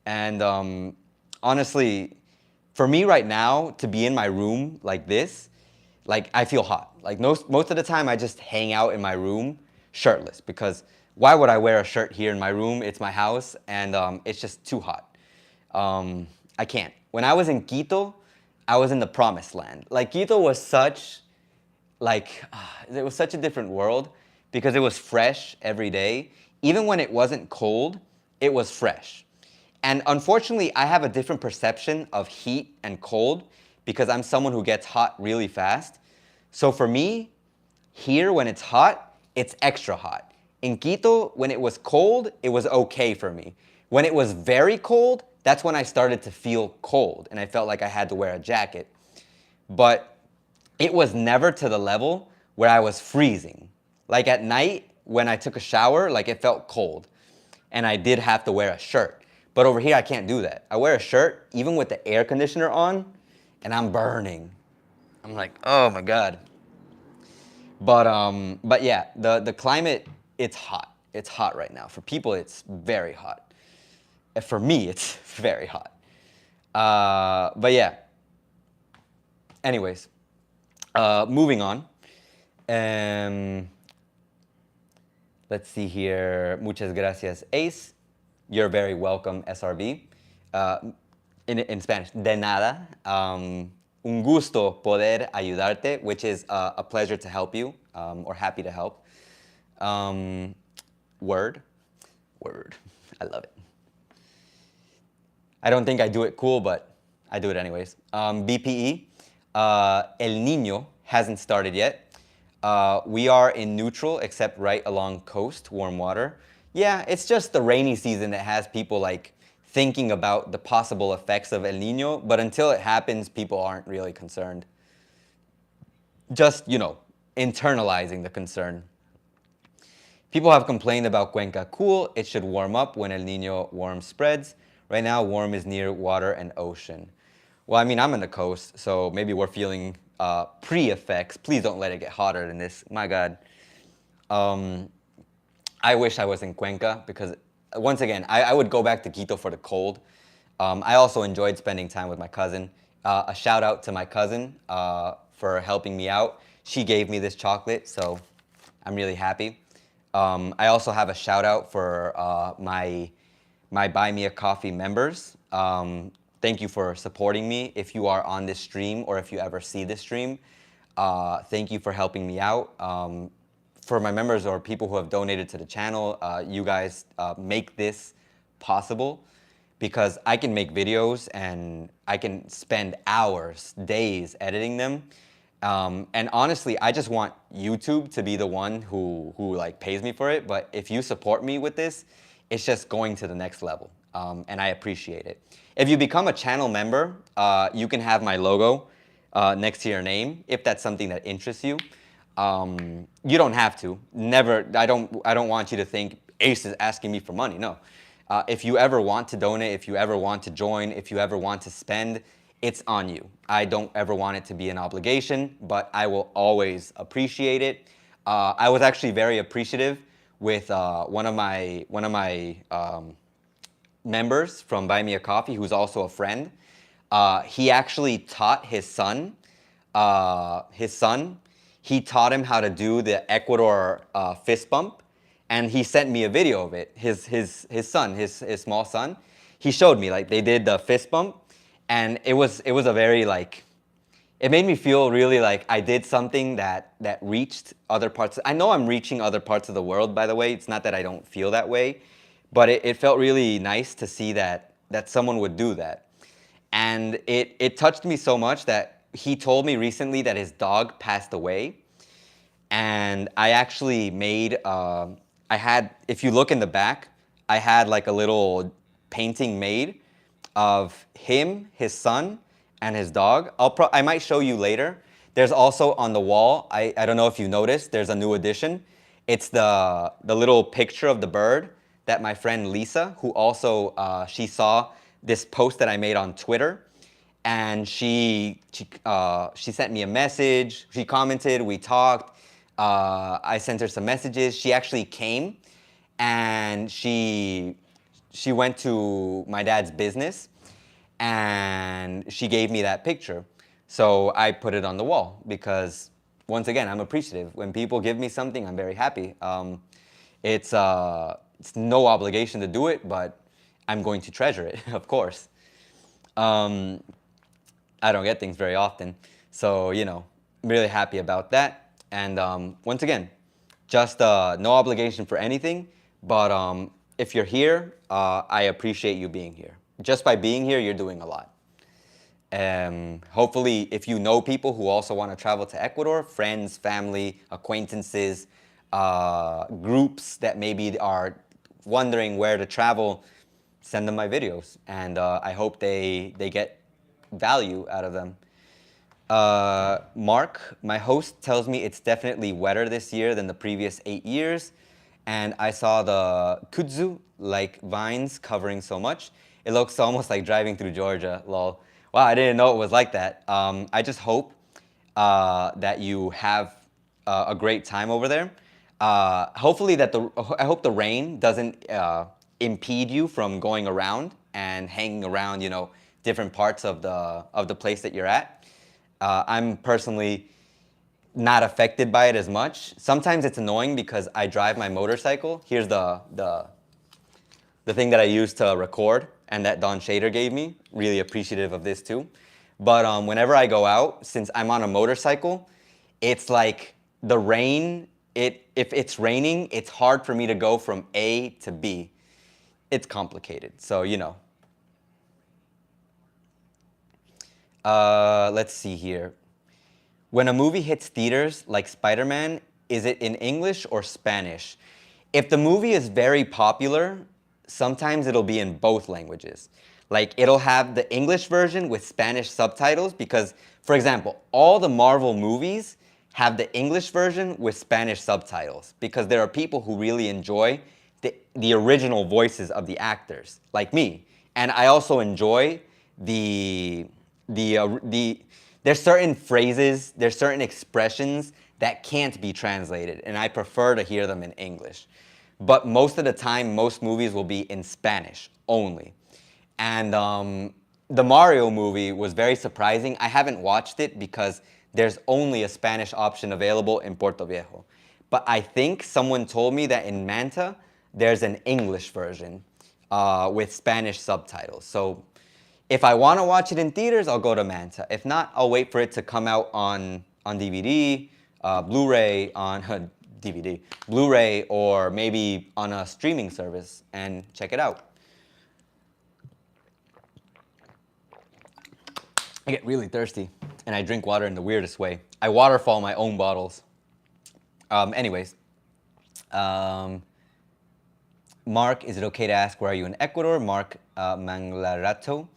A: And honestly, for me right now, to be in my room like this, like I feel hot. Like most of the time I just hang out in my room shirtless because why would I wear a shirt here in my room? It's my house and it's just too hot. I can't. When I was in Quito, I was in the promised land. Like Quito was such, it was such a different world because it was fresh every day. Even when it wasn't cold, it was fresh. And unfortunately, I have a different perception of heat and cold because I'm someone who gets hot really fast. So for me, here when it's hot, it's extra hot. In Quito, when it was cold, it was okay for me. When it was very cold, that's when I started to feel cold and I felt like I had to wear a jacket. But it was never to the level where I was freezing. Like at night, when I took a shower, like it felt cold and I did have to wear a shirt. But over here, I can't do that. I wear a shirt even with the air conditioner on and I'm burning. I'm like, oh my God. But yeah, the climate, it's hot. It's hot right now. For people, it's very hot. For me, it's very hot. But yeah. Anyways, moving on. Let's see here. Muchas gracias, Ace. You're very welcome, SRB. In Spanish, de nada. Un gusto poder ayudarte, which is a pleasure to help you, or happy to help. Word. I love it. I don't think I do it cool, but I do it anyways. BPE, El Niño hasn't started yet. We are in neutral, except right along coast, warm water. Yeah, it's just the rainy season that has people like thinking about the possible effects of El Niño, but until it happens, people aren't really concerned. Just, internalizing the concern. People have complained about Cuenca cool. It should warm up when El Niño warm spreads. Right now, warm is near water and ocean. Well, I mean, I'm in the coast, so maybe we're feeling pre-effects. Please don't let it get hotter than this. My God. I wish I was in Cuenca because, once again, I would go back to Quito for the cold. I also enjoyed spending time with my cousin. A shout out to my cousin for helping me out. She gave me this chocolate, so I'm really happy. I also have a shout out for my Buy Me a Coffee members. Thank you for supporting me. If you are on this stream or if you ever see this stream, thank you for helping me out. For my members or people who have donated to the channel, you guys make this possible because I can make videos and I can spend hours, days editing them. And honestly, I just want YouTube to be the one who like pays me for it. But if you support me with this, it's just going to the next level. And I appreciate it. If you become a channel member, you can have my logo next to your name if that's something that interests you. You don't have to. Never. I don't want you to think Ace is asking me for money. No. If you ever want to donate, if you ever want to join, if you ever want to spend, it's on you. I don't ever want it to be an obligation, but I will always appreciate it. I was actually very appreciative with one of my members from Buy Me a Coffee, who's also a friend. He actually taught his son. He taught him how to do the Ecuador fist bump, and he sent me a video of it. His son, his small son, he showed me, like, they did the fist bump, and it was a very, like, it made me feel really like I did something that reached other parts. I know I'm reaching other parts of the world, by the way. It's not that I don't feel that way, but it felt really nice to see that someone would do that. And it touched me so much that he told me recently that his dog passed away. And I actually made, I had, if you look in the back, I had like a little painting made of him, his son, and his dog. I might show you later. There's also on the wall, I don't know if you noticed, there's a new addition. It's the little picture of the bird that my friend Lisa, who also, she saw this post that I made on Twitter, and she sent me a message. She commented, we talked. I sent her some messages. She actually came, and she went to my dad's business, and she gave me that picture. So I put it on the wall because, once again, I'm appreciative. When people give me something, I'm very happy. It's no obligation to do it, but I'm going to treasure it, of course. I don't get things very often, so, you know, I'm really happy about that. And once again, just no obligation for anything, but if you're here, I appreciate you being here. Just by being here, you're doing a lot. Hopefully, if you know people who also want to travel to Ecuador, friends, family, acquaintances, groups that maybe are wondering where to travel, send them my videos, and I hope they get value out of them. Mark, my host, tells me it's definitely wetter this year than the previous 8 years, and I saw the kudzu, like vines, covering so much. It looks almost like driving through Georgia, lol. Wow, I didn't know it was like that. I just hope that you have a great time over there. Hopefully I hope the rain doesn't impede you from going around and hanging around, you know, different parts of the place that you're at. I'm personally not affected by it as much. Sometimes it's annoying because I drive my motorcycle. Here's the thing that I use to record and that Don Shader gave me. Really appreciative of this too. But whenever I go out, since I'm on a motorcycle, it's like the rain, if it's raining, it's hard for me to go from A to B. It's complicated, so you know. Let's see here. When a movie hits theaters like Spider-Man, is it in English or Spanish? If the movie is very popular, sometimes it'll be in both languages. Like, it'll have the English version with Spanish subtitles because, for example, all the Marvel movies have the English version with Spanish subtitles because there are people who really enjoy the original voices of the actors, like me. And I also enjoy there's certain phrases, there's certain expressions that can't be translated, and I prefer to hear them in English. But most of the time, most movies will be in Spanish only. And the Mario movie was very surprising. I haven't watched it because there's only a Spanish option available in Puerto Viejo. But I think someone told me that in Manta, there's an English version with Spanish subtitles. So if I want to watch it in theaters, I'll go to Manta. If not, I'll wait for it to come out on DVD, Blu-ray, on DVD, Blu-ray, or maybe on a streaming service and check it out. I get really thirsty, and I drink water in the weirdest way. I waterfall my own bottles. Anyways, Mark, is it okay to ask where are you in Ecuador? Mark Manglarato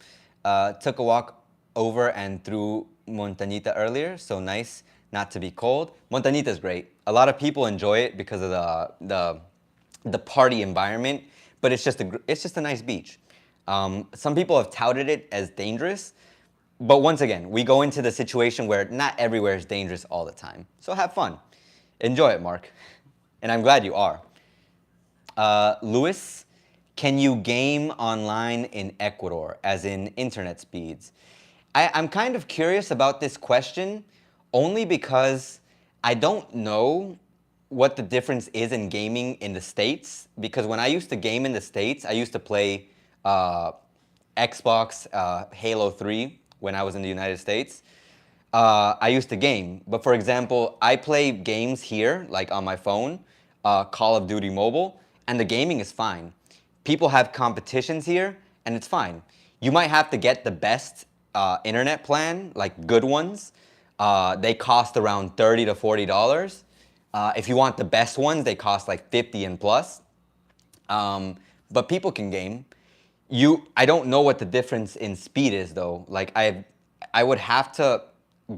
A: took a walk over and through Montañita earlier, so nice not to be cold. Montañita is great. A lot of people enjoy it because of the party environment, but it's just a nice beach. Some people have touted it as dangerous, but once again, we go into the situation where not everywhere is dangerous all the time. So have fun. Enjoy it, Mark. And I'm glad you are. Luis, can you game online in Ecuador, as in internet speeds? I'm kind of curious about this question only because I don't know what the difference is in gaming in the States, because when I used to game in the States, I used to play Xbox Halo 3 when I was in the United States. I used to game. But for example, I play games here, like on my phone, Call of Duty Mobile, and the gaming is fine. People have competitions here, and it's fine. You might have to get the best internet plan, like good ones. They cost around $30 to $40. If you want the best ones, they cost like 50 and plus. But people can game. I don't know what the difference in speed is though. Like I would have to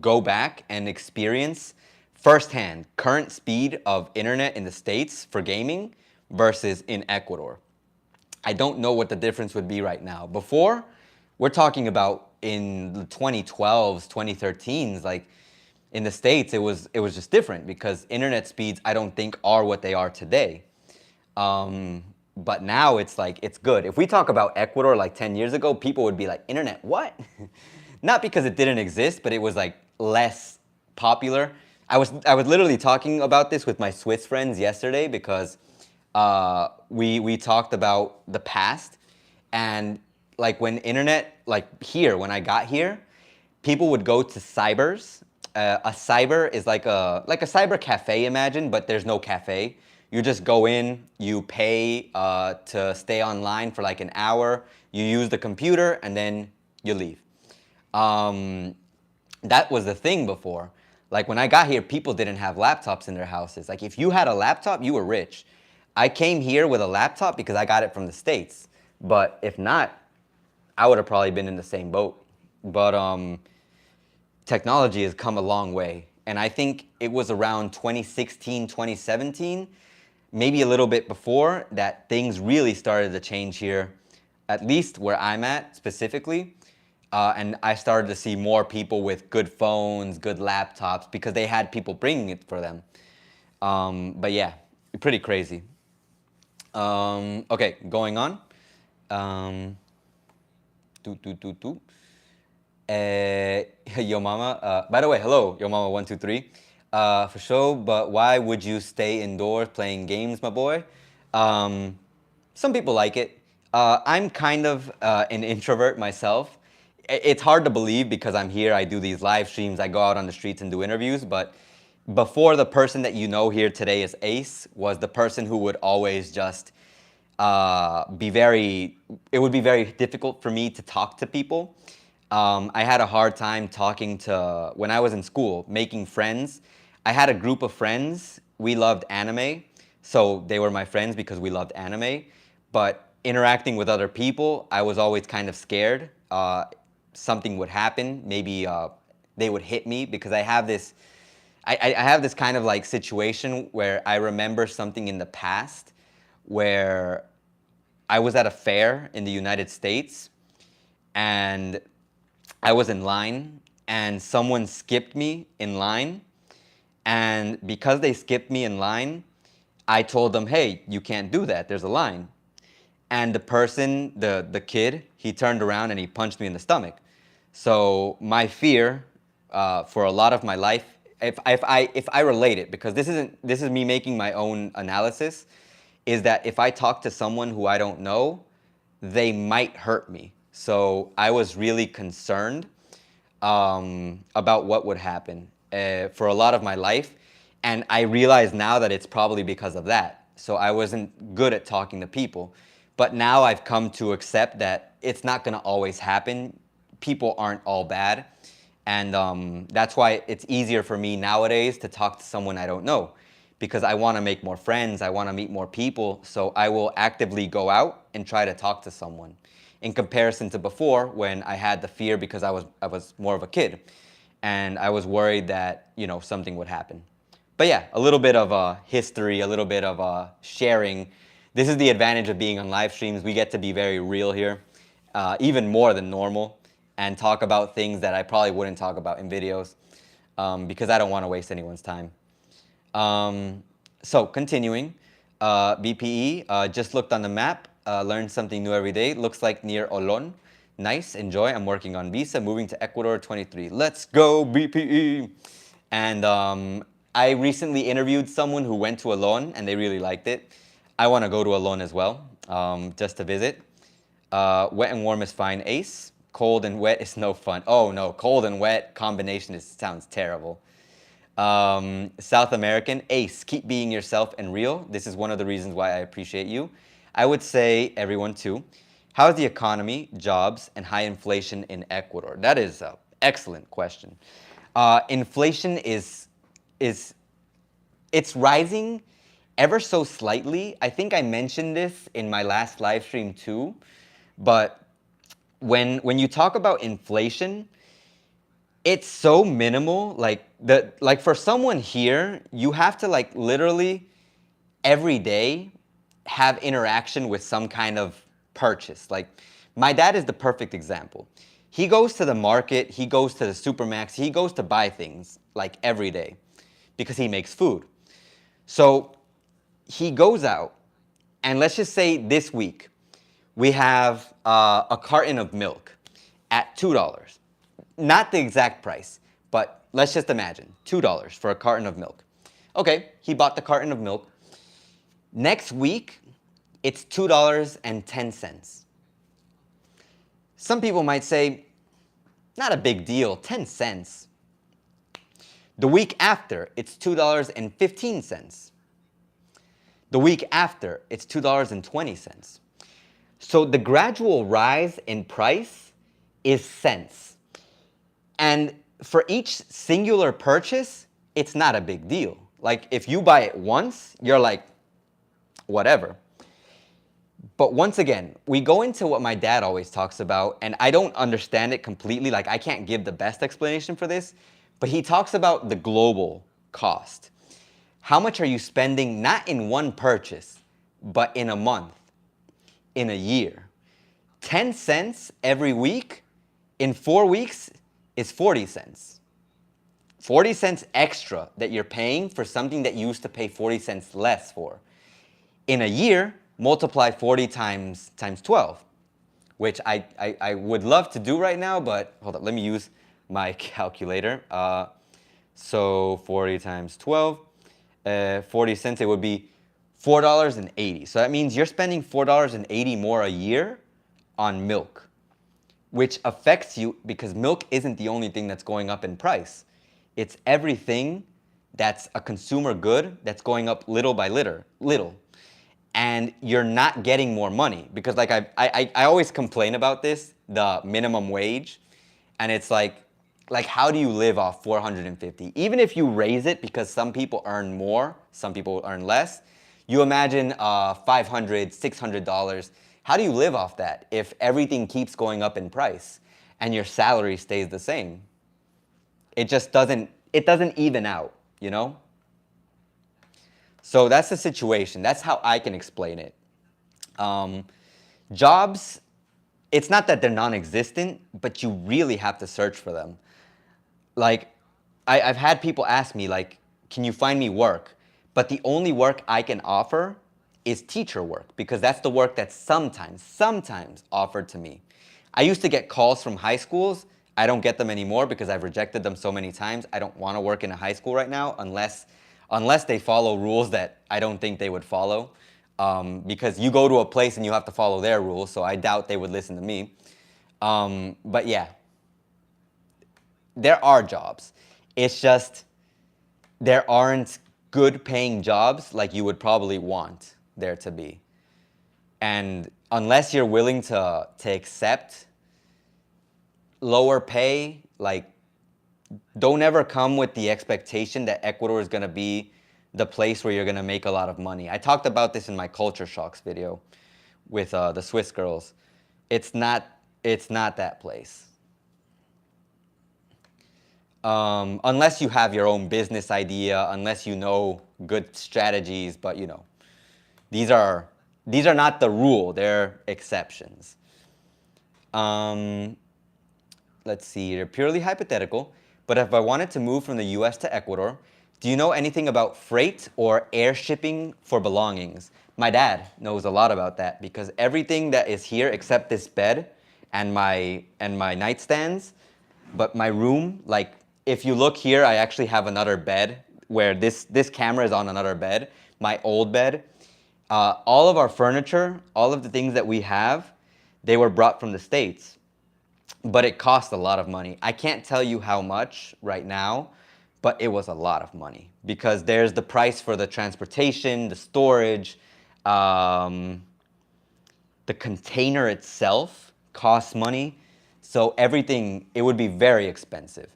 A: go back and experience firsthand current speed of internet in the States for gaming versus in Ecuador. I don't know what the difference would be right now. Before, we're talking about in the 2012s, 2013s, like in the States, it was just different because internet speeds, I don't think, are what they are today. But now it's like, it's good. If we talk about Ecuador like 10 years ago, people would be like, internet, what? Not because it didn't exist, but it was like less popular. I was literally talking about this with my Swiss friends yesterday because we talked about the past, and like when internet, like here, when I got here, people would go to cybers. A cyber is like a cyber cafe, imagine, but there's no cafe. You just go in, you pay to stay online for like an hour, you use the computer, and then you leave. That was the thing before. Like when I got here, people didn't have laptops in their houses. Like if you had a laptop, you were rich. I came here with a laptop because I got it from the States. But if not, I would have probably been in the same boat. But technology has come a long way. And I think it was around 2016, 2017, maybe a little bit before, that things really started to change here, at least where I'm at specifically. And I started to see more people with good phones, good laptops, because they had people bringing it for them. But yeah, pretty crazy. Okay, going on. Yo mama, by the way, hello, yo mama 123. For sure, but why would you stay indoors playing games, my boy? Some people like it. I'm kind of an introvert myself. It's hard to believe because I'm here, I do these live streams, I go out on the streets and do interviews, but before, the person that you know here today as Ace was the person who would always just it would be very difficult for me to talk to people. I had a hard time talking to, when I was in school, making friends. I had a group of friends, we loved anime, so they were my friends because we loved anime, but interacting with other people, I was always kind of scared. Something would happen, maybe they would hit me because I have this kind of like situation where I remember something in the past where I was at a fair in the United States and I was in line and someone skipped me in line, and because they skipped me in line, I told them, hey, you can't do that, there's a line. And the person, the kid, he turned around and he punched me in the stomach. So my fear for a lot of my life, if I relate it, because this is me making my own analysis, is that if I talk to someone who I don't know, they might hurt me. So I was really concerned about what would happen for a lot of my life, and I realize now that it's probably because of that. So I wasn't good at talking to people. But now I've come to accept that it's not going to always happen. People aren't all bad. And that's why it's easier for me nowadays to talk to someone I don't know, because I want to make more friends. I want to meet more people. So I will actively go out and try to talk to someone, in comparison to before when I had the fear because I was more of a kid and I was worried that, you know, something would happen. But yeah, a little bit of history, a little bit of sharing. This is the advantage of being on live streams. We get to be very real here, even more than normal, and talk about things that I probably wouldn't talk about in videos because I don't want to waste anyone's time. So continuing, BPE, just looked on the map, learned something new every day. Looks like near Olon. Nice, enjoy. I'm working on visa, moving to Ecuador 23. Let's go, BPE. And I recently interviewed someone who went to Alon and they really liked it. I want to go to Alon as well, just to visit. Wet and warm is fine, Ace. Cold and wet is no fun. Oh no, cold and wet combination sounds terrible. South American, Ace, keep being yourself and real. This is one of the reasons why I appreciate you. I would say everyone too. How's the economy, jobs, and high inflation in Ecuador? That is an excellent question. Inflation it's rising ever so slightly. I think I mentioned this in my last live stream too, but when you talk about inflation, it's so minimal. Like for someone here, you have to like literally every day have interaction with some kind of purchase. Like my dad is the perfect example. He goes to the market, he goes to the supermax, he goes to buy things like every day because he makes food. So he goes out, and let's just say this week we have a carton of milk at $2. Not the exact price, but let's just imagine $2 for a carton of milk. Okay, he bought the carton of milk. Next week, it's $2.10. Some people might say, not a big deal, 10 cents. The week after, it's $2.15. The week after, it's $2.20. So the gradual rise in price is cents. And for each singular purchase, it's not a big deal. Like if you buy it once, you're like, whatever. But once again, we go into what my dad always talks about, and I don't understand it completely. Like I can't give the best explanation for this, but he talks about the global cost. How much are you spending, not in one purchase, but in a month, in a year? 10 cents every week in 4 weeks is 40 cents. 40 cents extra that you're paying for something that you used to pay 40 cents less for. In a year, multiply 40 times 12, which I would love to do right now, but hold up, let me use my calculator. So 40 times 12, 40 cents, it would be $4.80. So that means you're spending $4.80 more a year on milk, which affects you because milk isn't the only thing that's going up in price. It's everything that's a consumer good that's going up little by little. And you're not getting more money because like I always complain about this, the minimum wage, and it's like how do you live off 450? Even if you raise it because some people earn more, some people earn less, you imagine $500, $600. How do you live off that if everything keeps going up in price and your salary stays the same? It just doesn't even out, you know? So that's the situation. That's how I can explain it. Jobs, it's not that they're non-existent, but you really have to search for them. Like, I've had people ask me, like, can you find me work? But the only work I can offer is teacher work because that's the work that's sometimes offered to me. I used to get calls from high schools. I don't get them anymore because I've rejected them so many times. I don't want to work in a high school right now unless they follow rules that I don't think they would follow. Because you go to a place and you have to follow their rules, so I doubt they would listen to me. But yeah, there are jobs. It's just there aren't good paying jobs like you would probably want there to be. And unless you're willing to accept lower pay, like don't ever come with the expectation that Ecuador is going to be the place where you're going to make a lot of money. I talked about this in my culture shocks video with the Swiss girls. It's not that place. Unless you have your own business idea, unless you know good strategies, but you know, these are not the rule, they're exceptions. Let's see, they're purely hypothetical, but if I wanted to move from the US to Ecuador, do you know anything about freight or air shipping for belongings? My dad knows a lot about that because everything that is here except this bed and my nightstands, but my room, like if you look here, I actually have another bed where this camera is on another bed, my old bed. All of our furniture, all of the things that we have, they were brought from the States, but it cost a lot of money. I can't tell you how much right now, but it was a lot of money because there's the price for the transportation, the storage, the container itself costs money. So everything, it would be very expensive.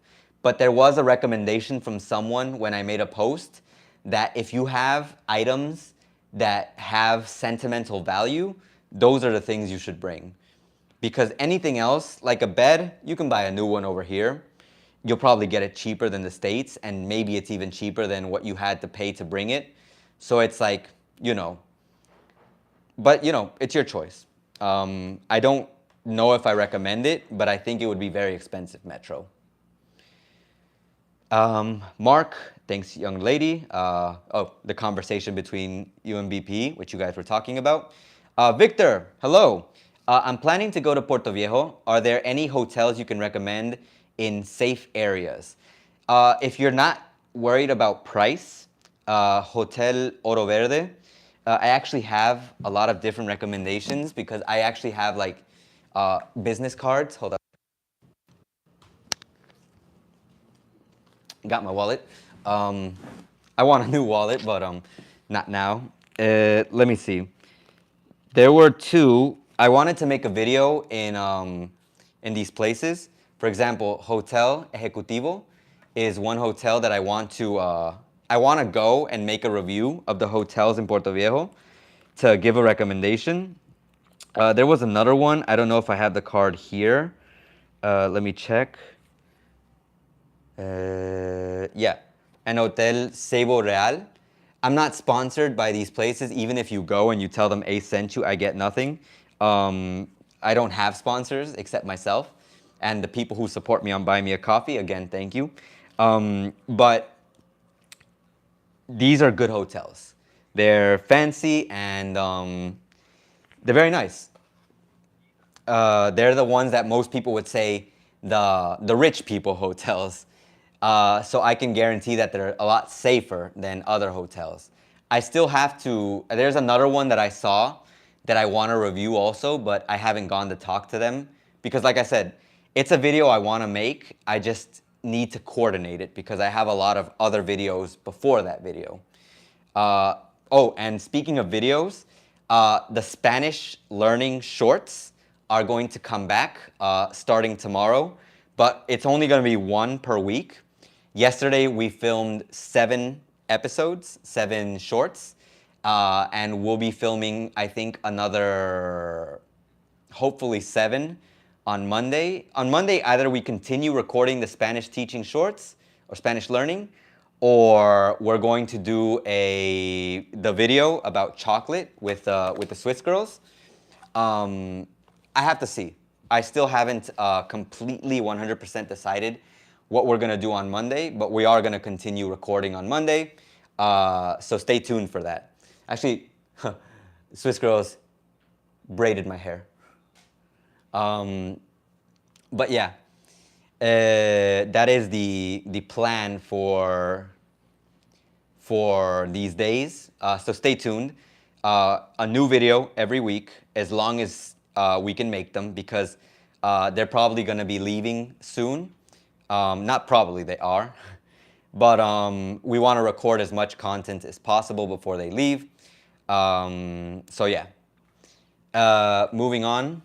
A: But there was a recommendation from someone when I made a post that if you have items that have sentimental value, those are the things you should bring. Because anything else, like a bed, you can buy a new one over here. You'll probably get it cheaper than the States, and maybe it's even cheaper than what you had to pay to bring it. So it's like, but it's your choice. I don't know if I recommend it, but I think it would be very expensive, Metro. Mark, thanks, young lady. The conversation between you and BP, which you guys were talking about. Victor, hello. I'm planning to go to Puerto Viejo. Are there any hotels you can recommend in safe areas? If you're not worried about price, Hotel Oro Verde, I actually have a lot of different recommendations because I actually have like business cards. Hold up. Got my wallet. I want a new wallet, but not now. Let me see. There were two. I wanted to make a video in these places. For example, Hotel Ejecutivo is one hotel that I want to go and make a review of the hotels in Puerto Viejo to give a recommendation. There was another one. I don't know if I have the card here. Let me check. Yeah, an Hotel Ceibo Real. I'm not sponsored by these places. Even if you go and you tell them Ace sent you, I get nothing. I don't have sponsors except myself and the people who support me on Buy Me a Coffee. Again, thank you. But these are good hotels. They're fancy and they're very nice. They're the ones that most people would say the rich people hotels. So I can guarantee that they're a lot safer than other hotels. I still have to, there's another one that I saw that I want to review also, but I haven't gone to talk to them because like I said, it's a video I want to make. I just need to coordinate it because I have a lot of other videos before that video. And speaking of videos, the Spanish learning shorts are going to come back starting tomorrow, but it's only going to be one per week. Yesterday, we filmed 7 episodes, 7 shorts, and we'll be filming, I think, another, hopefully 7 on Monday. On Monday, either we continue recording the Spanish teaching shorts or Spanish learning, or we're going to do the video about chocolate with the Swiss girls. I have to see. I still haven't completely 100% decided what we're going to do on Monday, but we are going to continue recording on Monday. So stay tuned for that. Actually, Swiss girls braided my hair. But yeah, that is the plan for these days. So stay tuned. A new video every week, as long as we can make them, because they're probably going to be leaving soon. Not probably, they are. But we want to record as much content as possible before they leave. So yeah. Moving on.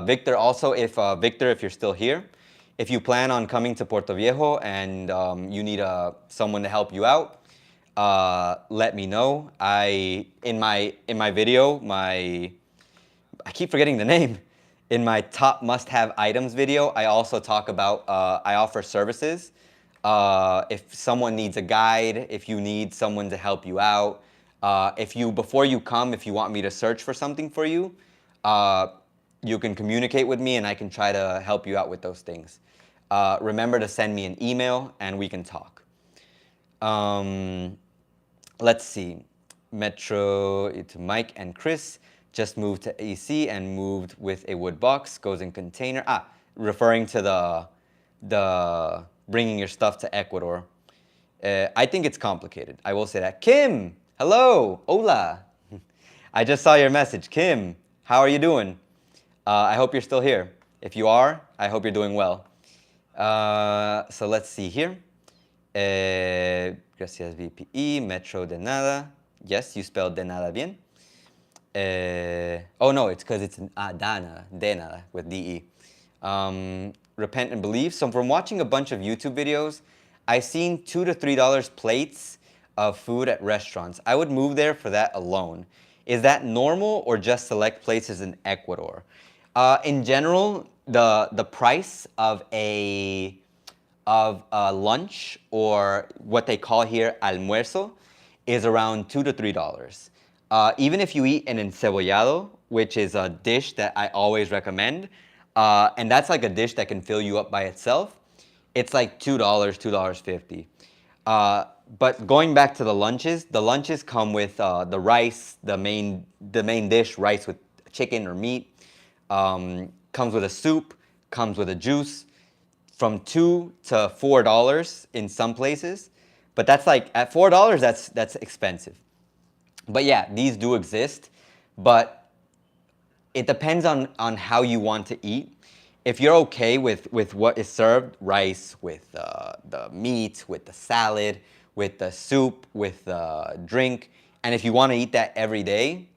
A: Victor, also, if you're still here, if you plan on coming to Puerto Viejo and you need someone to help you out, let me know. In my video, I keep forgetting the name. In my top must-have items video, I also talk about, I offer services. If someone needs a guide, if you need someone to help you out, before you come, if you want me to search for something for you, you can communicate with me and I can try to help you out with those things. Remember to send me an email and we can talk. Let's see. Metro to Mike and Chris. Just moved to AC and moved with a wood box, goes in container. Referring to the bringing your stuff to Ecuador. I think it's complicated. I will say that. Kim, hello, hola. I just saw your message. Kim, how are you doing? I hope you're still here. If you are, I hope you're doing well. So let's see here. Gracias VPE, Metro de nada. Yes, you spelled de nada bien. Oh no, it's because it's an dana, de nada, with DE. Repent and believe. So from watching a bunch of YouTube videos, I've seen $2 to $3 plates of food at restaurants. I would move there for that alone. Is that normal or just select places in Ecuador? In general, the price of a lunch, or what they call here almuerzo, is around $2 to $3. Even if you eat an encebollado, which is a dish that I always recommend, and that's like a dish that can fill you up by itself, it's like $2, $2.50. But going back to the lunches come with the rice, the main dish, rice with chicken or meat, comes with a soup, comes with a juice, from $2 to $4 in some places. But that's like, at $4, that's expensive. But yeah, these do exist, but it depends on how you want to eat. If you're okay with what is served, rice with the meat, with the salad, with the soup, with the drink, and if you want to eat that every day,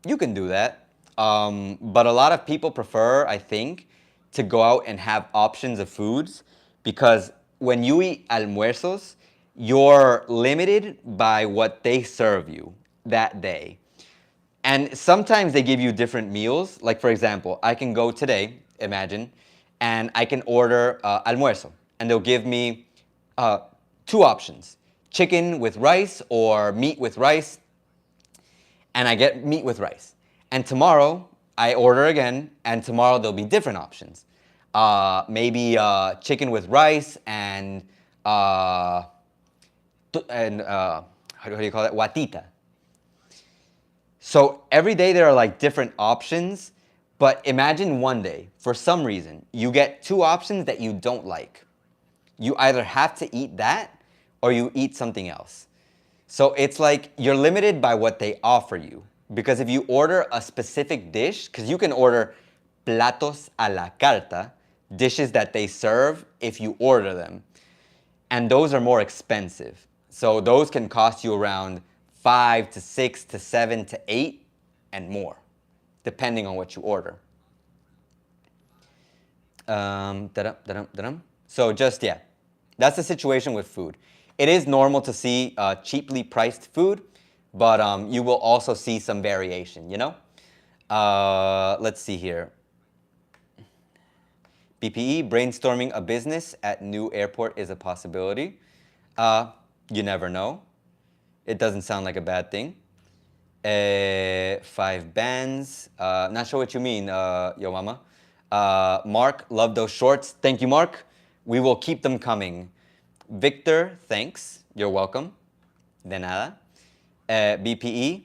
A: you can do that. But a lot of people prefer, I think, to go out and have options of foods, because when you eat almuerzos, you're limited by what they serve you that day. And sometimes they give you different meals. Like, for example, I can go today, imagine, and I can order almuerzo. And they'll give me two options: chicken with rice or meat with rice. And I get meat with rice. And tomorrow, I order again, and tomorrow there'll be different options. Maybe chicken with rice and how do you call it? Guatita. So every day there are like different options, but imagine one day, for some reason, you get two options that you don't like. You either have to eat that or you eat something else. So it's like you're limited by what they offer you. Because if you order a specific dish, because you can order platos a la carta, dishes that they serve if you order them. And those are more expensive. So those can cost you around 5 to 6 to 7 to 8 and more, depending on what you order. So just, yeah, that's the situation with food. It is normal to see cheaply priced food, but you will also see some variation, you know? Let's see here. BPE, brainstorming a business at new airport is a possibility. You never know. It doesn't sound like a bad thing. 5 bands. Not sure what you mean, yo mama. Mark, love those shorts. Thank you, Mark. We will keep them coming. Victor, thanks. You're welcome. De nada. BPE,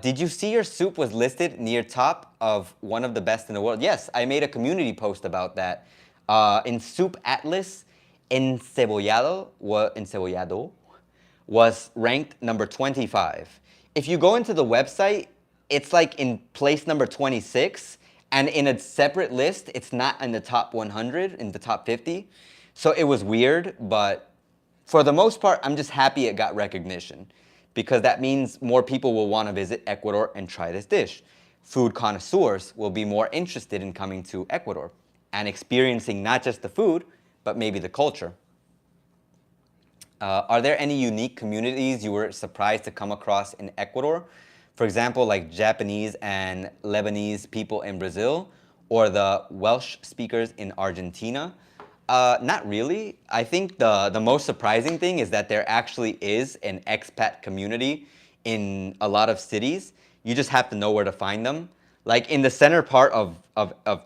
A: did you see your soup was listed near top of one of the best in the world? Yes, I made a community post about that. In Soup Atlas, encebollado was ranked number 25. If you go into the website, it's like in place number 26, and in a separate list, it's not in the top 100, in the top 50. So it was weird, but for the most part, I'm just happy it got recognition, because that means more people will want to visit Ecuador and try this dish. Food connoisseurs will be more interested in coming to Ecuador and experiencing not just the food, but maybe the culture. Are there any unique communities you were surprised to come across in Ecuador? For example, like Japanese and Lebanese people in Brazil, or the Welsh speakers in Argentina? Not really. I think the most surprising thing is that there actually is an expat community in a lot of cities. You just have to know where to find them. Like in the center part of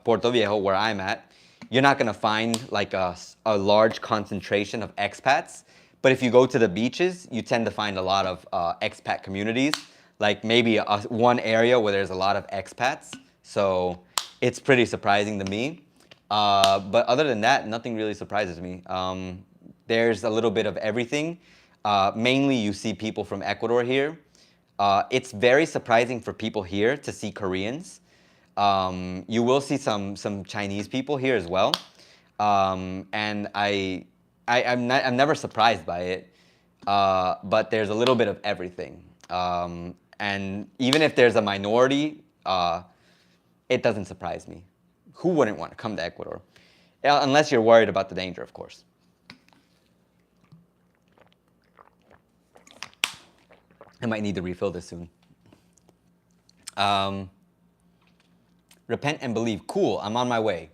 A: Puerto Viejo, where I'm at, you're not going to find like a large concentration of expats. But if you go to the beaches, you tend to find a lot of expat communities, like maybe one area where there's a lot of expats. So it's pretty surprising to me. But other than that, nothing really surprises me. There's a little bit of everything. Mainly you see people from Ecuador here. It's very surprising for people here to see Koreans. You will see some Chinese people here as well. And I'm never surprised by it. But there's a little bit of everything. And even if there's a minority, it doesn't surprise me. Who wouldn't want to come to Ecuador? Unless you're worried about the danger, of course. I might need to refill this soon. Repent and believe. Cool, I'm on my way.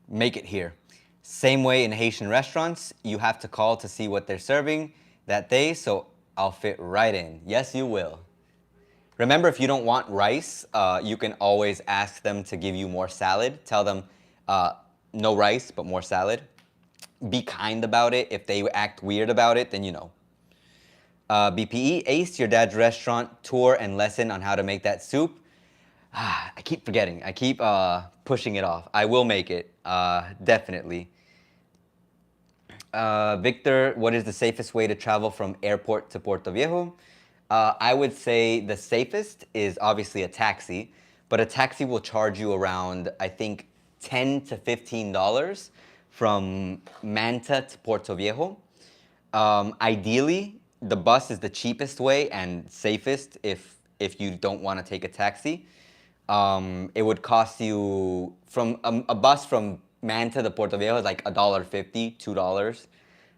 A: Make it here. Same way in Haitian restaurants, you have to call to see what they're serving that day, so I'll fit right in. Yes, you will. Remember, if you don't want rice, you can always ask them to give you more salad. Tell them no rice, but more salad. Be kind about it. If they act weird about it, then you know. BPE, Ace, your dad's restaurant tour and lesson on how to make that soup. I keep forgetting. I keep pushing it off. I will make it, definitely. Victor, what is the safest way to travel from airport to Puerto Viejo? I would say the safest is obviously a taxi, but a taxi will charge you around, I think, $10 to $15 from Manta to Puerto Viejo. Ideally, the bus is the cheapest way and safest if you don't want to take a taxi. It would cost you, from a bus from Manta to Puerto Viejo is like $1.50, $2.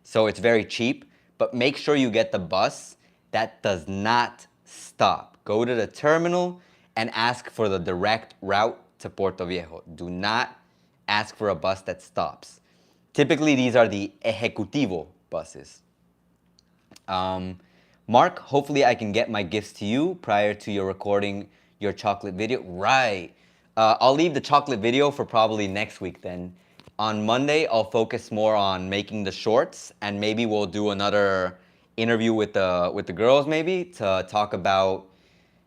A: So it's very cheap, but make sure you get the bus that does not stop. Go to the terminal and ask for the direct route to Puerto Viejo. Do not ask for a bus that stops. Typically, these are the Ejecutivo buses. Mark, hopefully I can get my gifts to you prior to your recording your chocolate video. Right. I'll leave the chocolate video for probably next week then. On Monday, I'll focus more on making the shorts, and maybe we'll do another interview with the girls maybe to talk about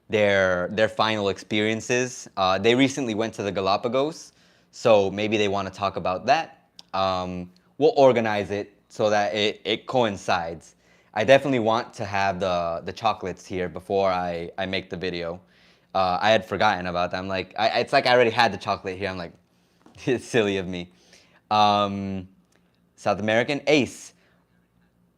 A: their final experiences. They recently went to the Galapagos, so maybe they want to talk about that. We'll organize it so that it coincides. I definitely want to have the chocolates here before I make the video. I had forgotten about that. I'm like, it's like I already had the chocolate here. I'm like, it's silly of me. South American, Ace.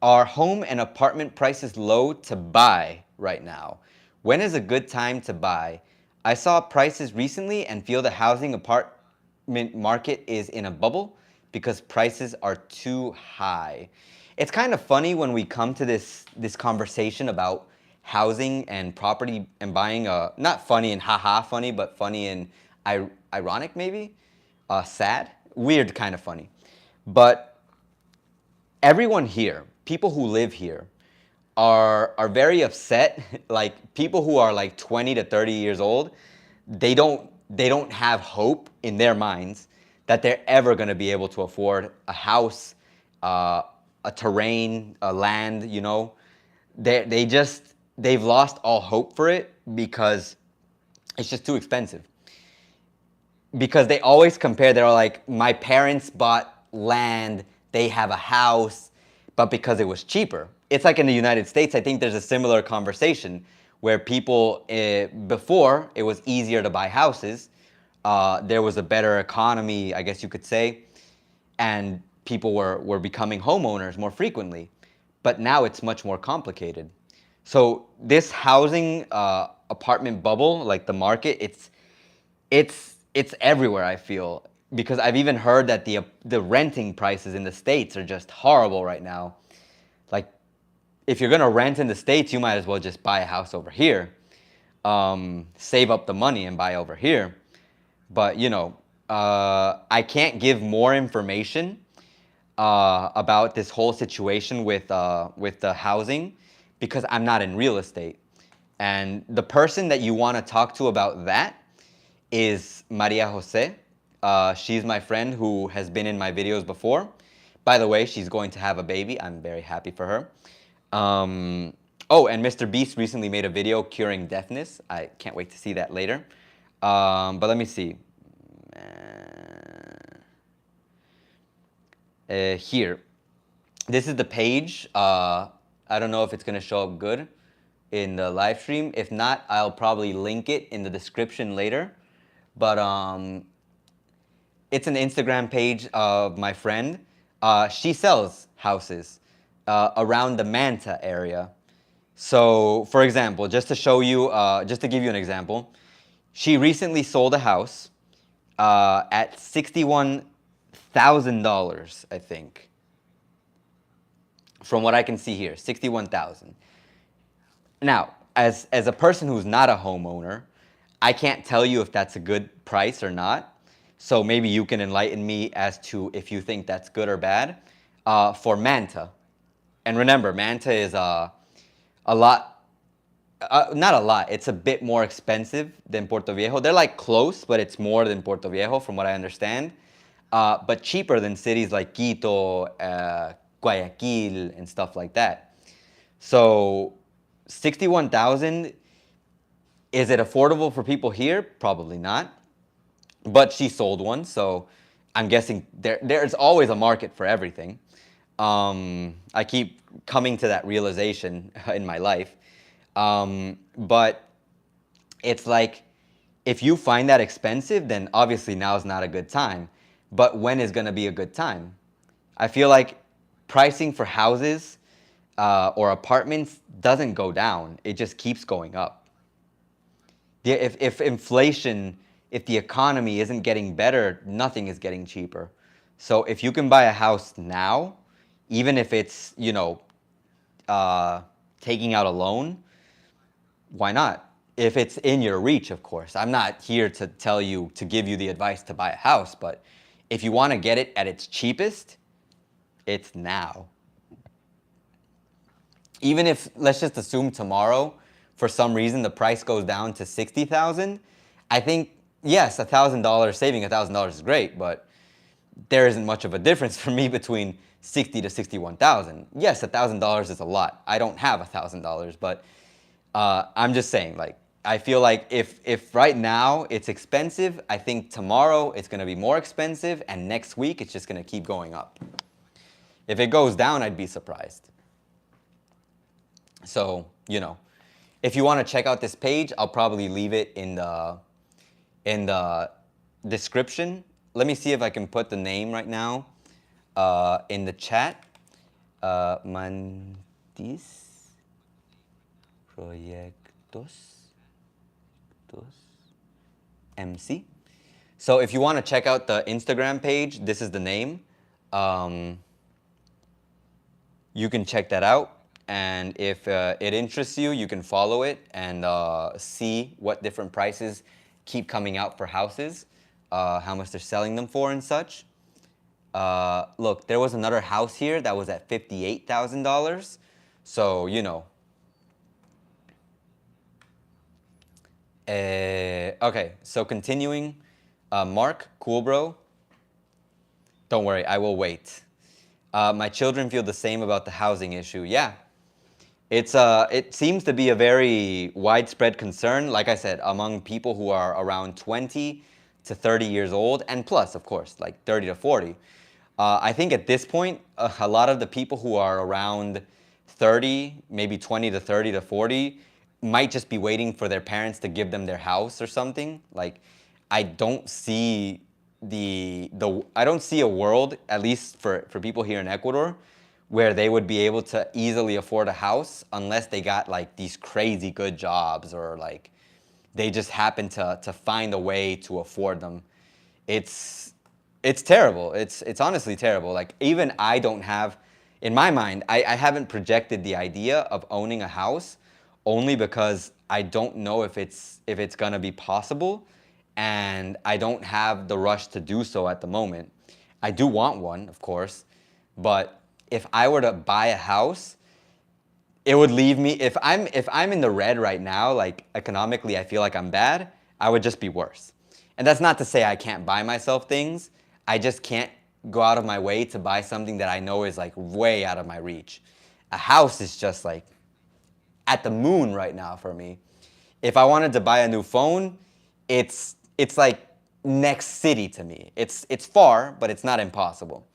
A: Are home and apartment prices low to buy right now? When is a good time to buy? I saw prices recently and feel the housing apartment market is in a bubble because prices are too high. It's kind of funny when we come to this conversation about housing and property and buying. Not funny and haha funny, but funny and ironic maybe. Sad, weird kind of funny. But everyone here, people who live here, are very upset. Like people who are like 20 to 30 years old, they don't have hope in their minds that they're ever going to be able to afford a house, a terrain, a land. You know, they've lost all hope for it because it's just too expensive. Because they always compare, they're like, my parents bought land, they have a house, but because it was cheaper. It's like in the United States, I think there's a similar conversation where people, before it was easier to buy houses, there was a better economy, I guess you could say, and people were becoming homeowners more frequently. But now it's much more complicated. So this housing apartment bubble, like the market, it's everywhere, I feel, because I've even heard that the renting prices in the States are just horrible right now. Like, if you're gonna rent in the States, you might as well just buy a house over here, save up the money and buy over here. But you know, I can't give more information about this whole situation with the housing because I'm not in real estate. And the person that you want to talk to about that is Maria Jose. She's my friend who has been in my videos before. By the way, she's going to have a baby. I'm very happy for her. Oh, and Mr. Beast recently made a video curing deafness. I can't wait to see that later. But let me see. Here. This is the page. I don't know if it's gonna show up good in the live stream. If not, I'll probably link it in the description later. But it's an Instagram page of my friend. She sells houses around the Manta area. So, for example, just to show you, just to give you an example, she recently sold a house at $61,000, I think. From what I can see here, 61,000. Now, as a person who's not a homeowner, I can't tell you if that's a good price or not. So maybe you can enlighten me as to if you think that's good or bad for Manta. And remember, Manta is a lot, not a lot, it's a bit more expensive than Puerto Viejo. They're like close, but it's more than Puerto Viejo from what I understand. But cheaper than cities like Quito, Guayaquil, and stuff like that. So 61,000, is it affordable for people here? Probably not. But she sold one, so I'm guessing there's always a market for everything. I keep coming to that realization in my life. But it's like, if you find that expensive, then obviously now is not a good time. But when is going to be a good time? I feel like pricing for houses or apartments doesn't go down. It just keeps going up. If inflation, if the economy isn't getting better, nothing is getting cheaper. So if you can buy a house now, even if it's, taking out a loan, why not? If it's in your reach, of course. I'm not here to tell you, to give you the advice to buy a house, but if you want to get it at its cheapest, it's now. Even if, let's just assume tomorrow, for some reason, the price goes down to 60,000, I think, yes, $1,000, saving $1,000 is great, but there isn't much of a difference for me between 60 to 61,000. Yes, $1,000 is a lot. I don't have $1,000, but I'm just saying, like, I feel like if right now it's expensive, I think tomorrow it's going to be more expensive, and next week it's just going to keep going up. If it goes down, I'd be surprised. So, if you want to check out this page, I'll probably leave it in the description. Let me see if I can put the name right now in the chat. Mantis Proyectos MC. So if you want to check out the Instagram page, this is the name. You can check that out. And if it interests you, you can follow it and see what different prices keep coming out for houses, how much they're selling them for and such. Look, there was another house here that was at $58,000. So, okay, so continuing. Mark, cool bro. Don't worry, I will wait. My children feel the same about the housing issue. Yeah. It seems to be a very widespread concern, like I said, among people who are around 20 to 30 years old, and plus, of course, like 30 to 40. I think at this point, a lot of the people who are around 30, maybe 20 to 30 to 40, might just be waiting for their parents to give them their house or something. Like, I don't see I don't see a world, at least for people here in Ecuador, where they would be able to easily afford a house unless they got like these crazy good jobs, or like they just happen to find a way to afford them. It's terrible. It's honestly terrible. Like, even I don't have, in my mind, I haven't projected the idea of owning a house, only because I don't know if it's gonna be possible, and I don't have the rush to do so at the moment. I do want one, of course, but if I were to buy a house, it would leave me, if I'm in the red right now, like economically I feel like I'm bad, I would just be worse. And that's not to say I can't buy myself things. I just can't go out of my way to buy something that I know is like way out of my reach. A house is just like at the moon right now for me. If I wanted to buy a new phone, it's like next city to me. It's far, but it's not impossible.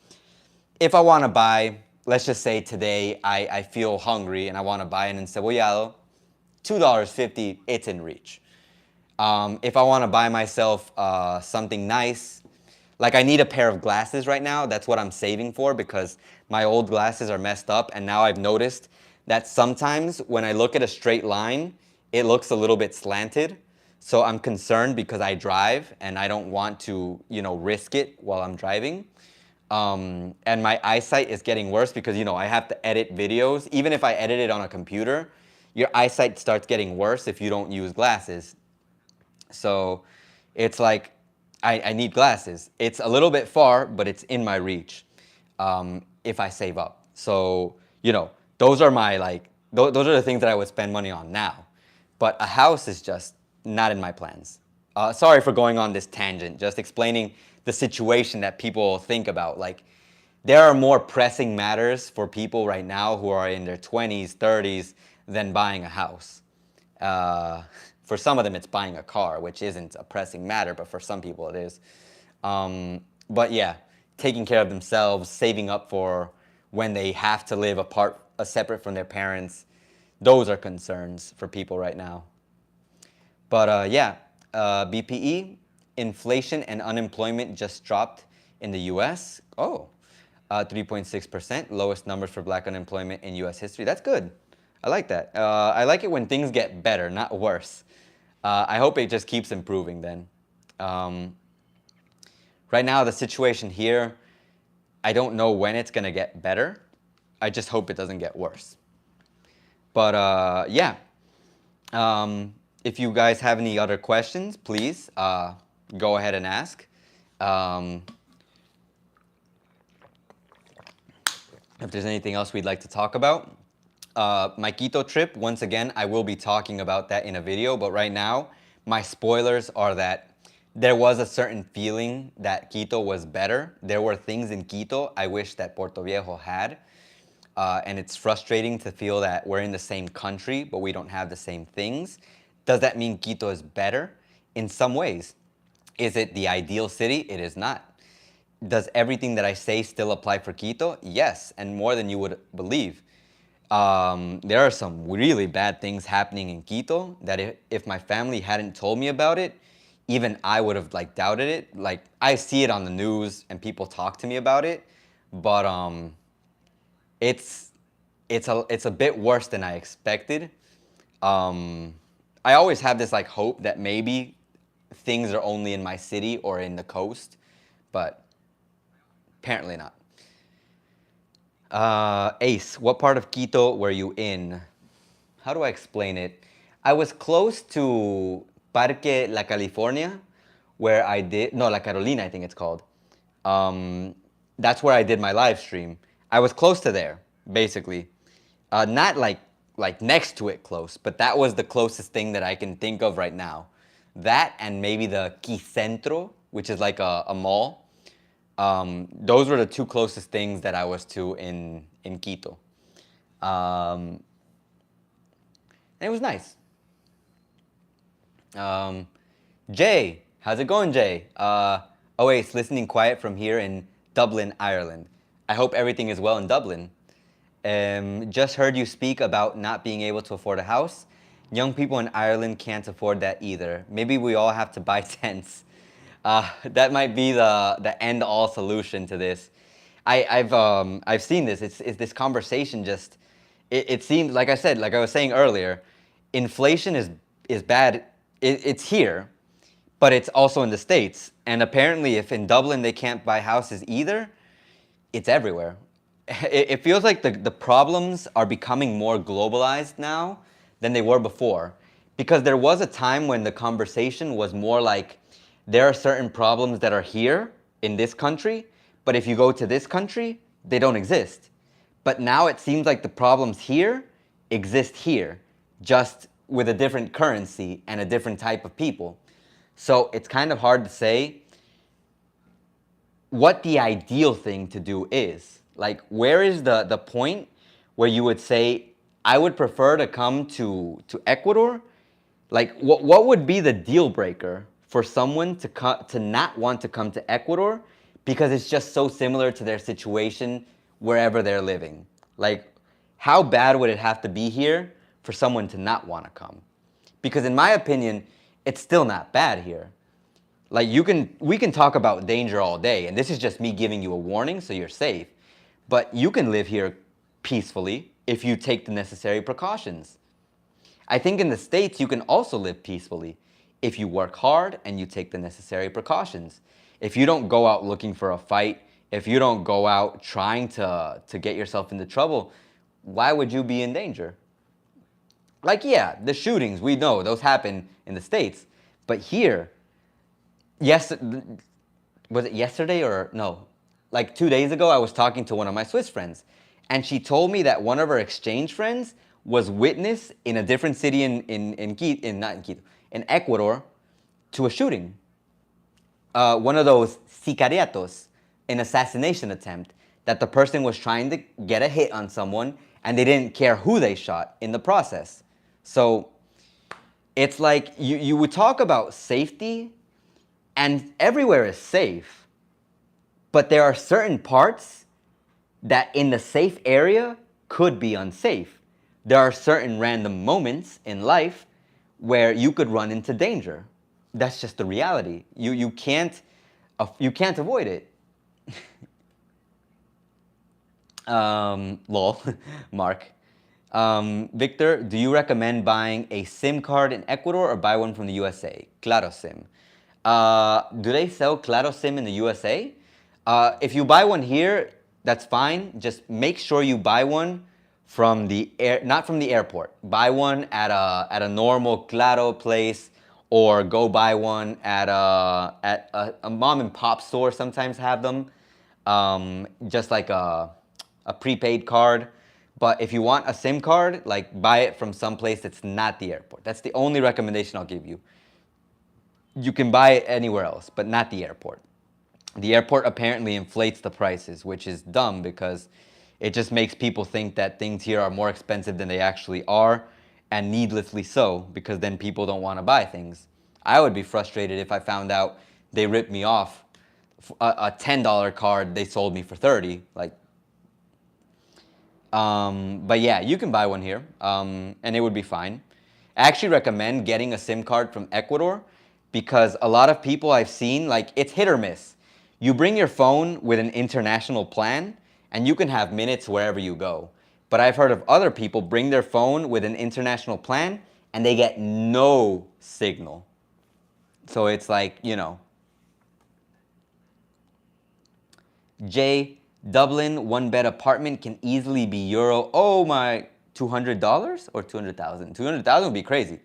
A: If I want to buy let's just say today I feel hungry and I want to buy an encebollado, $2.50, it's in reach. If I want to buy myself something nice, like I need a pair of glasses right now, that's what I'm saving for because my old glasses are messed up, and now I've noticed that sometimes when I look at a straight line, it looks a little bit slanted. So I'm concerned because I drive and I don't want to, risk it while I'm driving. And my eyesight is getting worse because, I have to edit videos. Even if I edit it on a computer, your eyesight starts getting worse if you don't use glasses. So it's like, I need glasses. It's a little bit far, but it's in my reach if I save up. So, those are my, those are the things that I would spend money on now. But a house is just not in my plans. Sorry for going on this tangent, just explaining the situation that people think about. Like, there are more pressing matters for people right now who are in their 20s, 30s than buying a house. For some of them, it's buying a car, which isn't a pressing matter, but for some people it is. But yeah, taking care of themselves, saving up for when they have to live apart, separate from their parents, those are concerns for people right now. But yeah, BPE, inflation and unemployment just dropped in the U.S. 3.6%, lowest numbers for black unemployment in U.S. history. That's good. I like that. I like it when things get better, not worse. I hope it just keeps improving then. Right now, the situation here, I don't know when it's going to get better. I just hope it doesn't get worse. But yeah, if you guys have any other questions, please go ahead and ask. If there's anything else we'd like to talk about. My Quito trip, once again, I will be talking about that in a video, but right now, my spoilers are that there was a certain feeling that Quito was better. There were things in Quito I wish that Puerto Viejo had, and it's frustrating to feel that we're in the same country, but we don't have the same things. Does that mean Quito is better? In some ways. Is it the ideal city? It is not. Does everything that I say still apply for Quito? Yes, and more than you would believe. There are some really bad things happening in Quito that if my family hadn't told me about it, even I would have doubted it. Like, I see it on the news and people talk to me about it, but it's a bit worse than I expected. I always have this hope that maybe things are only in my city or in the coast, but apparently not. Ace, what part of Quito were you in? How do I explain it? I was close to Parque La California, where I did, no, La Carolina, I think it's called. That's where I did my live stream. I was close to there, basically. Not like next to it close, but that was the closest thing that I can think of right now. That and maybe the Quicentro, which is like a mall. Those were the two closest things that I was to in Quito. And it was nice. Jay, how's it going, Jay? It's listening quiet from here in Dublin, Ireland. I hope everything is well in Dublin. Just heard you speak about not being able to afford a house. Young people in Ireland can't afford that either. Maybe we all have to buy tents. That might be the end-all solution to this. I've seen this. It's this conversation just. It seems, like I said, like I was saying earlier, inflation is bad. It's here, but it's also in the States. And apparently, if in Dublin they can't buy houses either, it's everywhere. It feels like the problems are becoming more globalized now than they were before. Because there was a time when the conversation was more like, there are certain problems that are here in this country, but if you go to this country, they don't exist. But now it seems like the problems here exist here, just with a different currency and a different type of people. So it's kind of hard to say what the ideal thing to do is. Like, where is the point where you would say, I would prefer to come to Ecuador? Like, what would be the deal breaker for someone to not want to come to Ecuador because it's just so similar to their situation wherever they're living. Like, how bad would it have to be here for someone to not want to come? Because in my opinion, it's still not bad here. Like we can talk about danger all day, and this is just me giving you a warning so you're safe. But you can live here peacefully if you take the necessary precautions. I think in the States you can also live peacefully if you work hard and you take the necessary precautions. If you don't go out looking for a fight, if you don't go out trying to get yourself into trouble, why would you be in danger? Like, yeah, the shootings, we know those happen in the States. But here, yes, was it yesterday or no? Like 2 days ago, I was talking to one of my Swiss friends, and she told me that one of her exchange friends was witness in a different city in Quito, not in Quito, in Ecuador, to a shooting. One of those sicariatos, an assassination attempt, that the person was trying to get a hit on someone, and they didn't care who they shot in the process. So it's like you would talk about safety, and everywhere is safe, but there are certain parts that in the safe area could be unsafe. There are certain random moments in life where you could run into danger. That's just the reality. You can't avoid it. Lol, Mark. Victor, do you recommend buying a SIM card in Ecuador or buy one from the USA? Claro SIM. Do they sell Claro SIM in the USA? If you buy one here, that's fine. Just make sure you buy one from the not from the airport. Buy one at a normal Claro place, or go buy one at a mom and pop store. Sometimes have them, just like a prepaid card. But if you want a SIM card, like buy it from some place that's not the airport. That's the only recommendation I'll give you. You can buy it anywhere else, but not the airport. The airport apparently inflates the prices, which is dumb because it just makes people think that things here are more expensive than they actually are, and needlessly so, because then people don't want to buy things. I would be frustrated if I found out they ripped me off a $10 card they sold me for 30. Like, but yeah, you can buy one here, and it would be fine. I actually recommend getting a SIM card from Ecuador because a lot of people I've seen, like, it's hit or miss. You bring your phone with an international plan, and you can have minutes wherever you go. But I've heard of other people bring their phone with an international plan, and they get no signal. So it's like, Jay, Dublin, one-bed apartment can easily be euro. Oh my, $200 or 200,000? 200,000 would be crazy.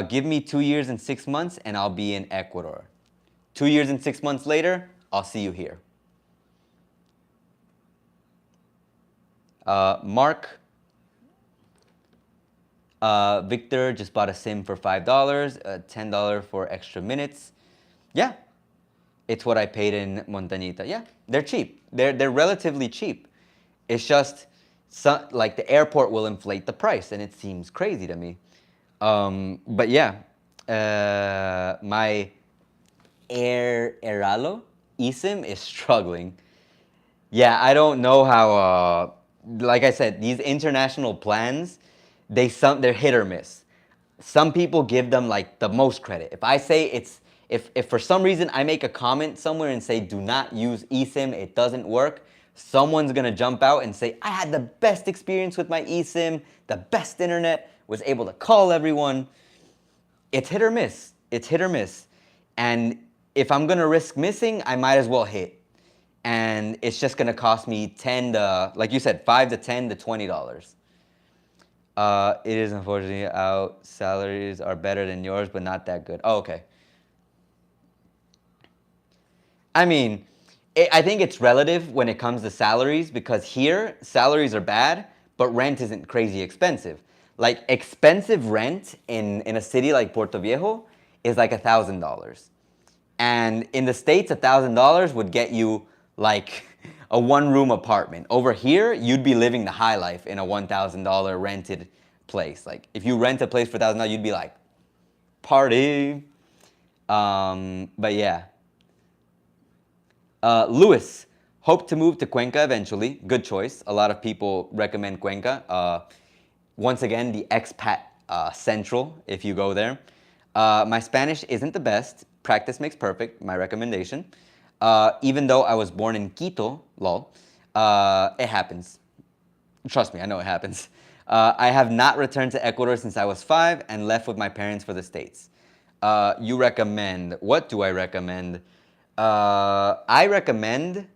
A: Give me 2 years and 6 months, and I'll be in Ecuador. 2 years and 6 months later, I'll see you here. Mark, Victor just bought a SIM for $5, $10 for extra minutes. Yeah, it's what I paid in Montañita. Yeah, they're cheap. They're relatively cheap. It's just like the airport will inflate the price, and it seems crazy to me. But yeah, my Eralo eSIM is struggling. Yeah, I don't know how. Like I said, these international plans, they're hit or miss. Some people give them like the most credit. If I say if for some reason I make a comment somewhere and say do not use eSIM, it doesn't work, someone's gonna jump out and say I had the best experience with my eSIM, the best internet, was able to call everyone. It's hit or miss. It's hit or miss. And if I'm gonna risk missing, I might as well hit. And it's just gonna cost me like you said, $5 to $10 to $20. It is unfortunately out. Salaries are better than yours, but not that good. Oh, okay. I mean, I think it's relative when it comes to salaries, because here salaries are bad, but rent isn't crazy expensive. Like, expensive rent in a city like Puerto Viejo is like $1,000. And in the States, $1,000 would get you like a one-room apartment. Over here, you'd be living the high life in a $1,000 rented place. Like, if you rent a place for $1,000, you'd be like, party. But yeah. Lewis, Hope to move to Cuenca eventually. Good choice. A lot of people recommend Cuenca. Once again, the expat central, if you go there. My Spanish isn't the best. Practice makes perfect, my recommendation. Even though I was born in Quito, lol, it happens. Trust me, I know it happens. I have not returned to Ecuador since I was 5 and left with my parents for the States. You recommend, what do I recommend? I recommend,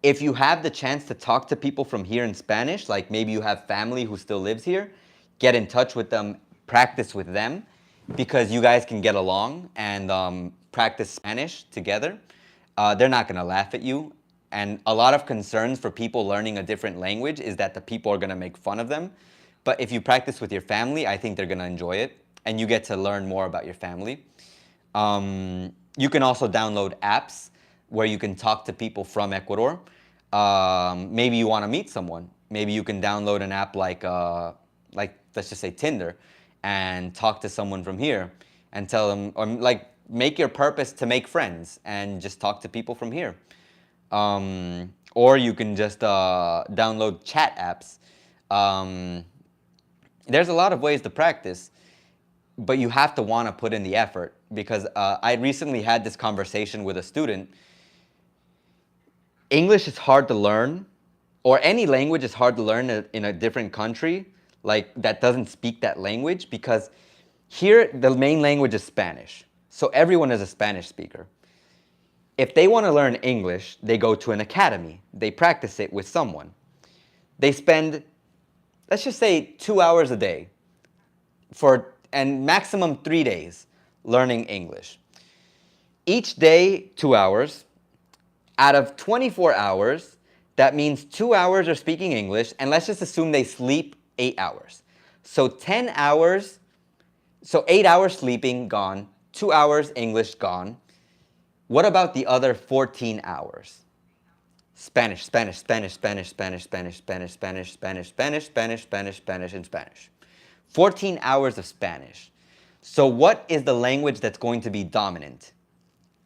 A: if you have the chance to talk to people from here in Spanish, like maybe you have family who still lives here, get in touch with them, practice with them, because you guys can get along and practice Spanish together. They're not going to laugh at you. And a lot of concerns for people learning a different language is that the people are going to make fun of them. But if you practice with your family, I think they're going to enjoy it. And you get to learn more about your family. You can also download apps where you can talk to people from Ecuador. Maybe you want to meet someone. Maybe you can download an app like let's just say Tinder, and talk to someone from here and tell them, or like make your purpose to make friends and just talk to people from here. Or you can just download chat apps. There's a lot of ways to practice, but you have to want to put in the effort, because I recently had this conversation with a student. English is hard to learn, or any language is hard to learn in a different country, like that doesn't speak that language, because here the main language is Spanish. So everyone is a Spanish speaker. If they want to learn English, they go to an academy. They practice it with someone. They spend, let's just say, 2 hours a day and maximum 3 days learning English. Each day, 2 hours. Out of 24 hours, that means 2 hours are speaking English, and let's just assume they sleep 8 hours. So 10 hours, so 8 hours sleeping, gone. 2 hours English, gone. What about the other 14 hours? Spanish, Spanish, Spanish, Spanish, Spanish, Spanish, Spanish, Spanish, Spanish, Spanish, Spanish, Spanish, Spanish, and Spanish. 14 hours of Spanish. So what is the language that's going to be dominant?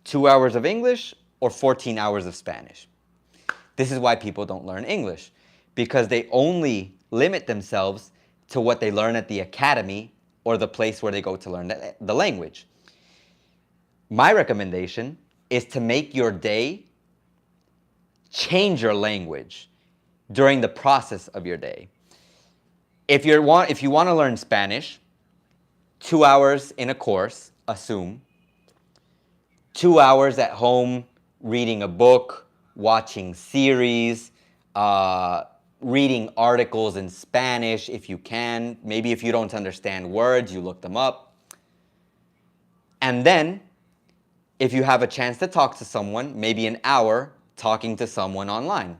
A: 2 hours of English or 14 hours of Spanish? This is why people don't learn English, because they only limit themselves to what they learn at the academy or the place where they go to learn the language. My recommendation is to make your day change your language during the process of your day. If you want to learn Spanish, 2 hours in a course, assume. 2 hours at home reading a book, watching series, reading articles in Spanish if you can. Maybe if you don't understand words, you look them up. And then, if you have a chance to talk to someone, maybe an hour talking to someone online.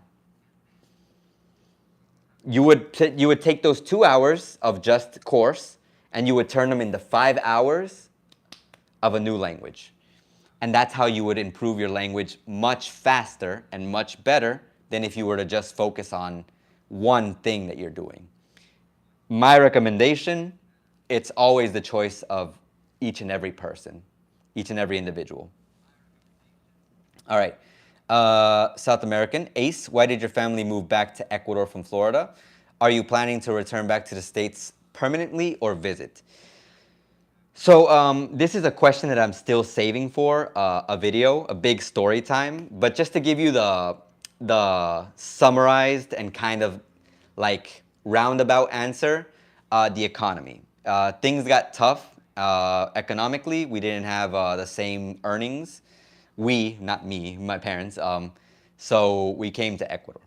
A: You would take those 2 hours of just course and you would turn them into 5 hours of a new language. And that's how you would improve your language much faster and much better than if you were to just focus on one thing that you're doing. My recommendation, it's always the choice of each and every person, each and every individual. All right. South American, Ace, why did your family move back to Ecuador from Florida? Are you planning to return back to the States permanently or visit? So this is a question that I'm still saving for a video, a big story time. But just to give you the summarized and kind of like roundabout answer, the economy. Things got tough economically. We didn't have the same earnings. We, not me, my parents. So we came to Ecuador.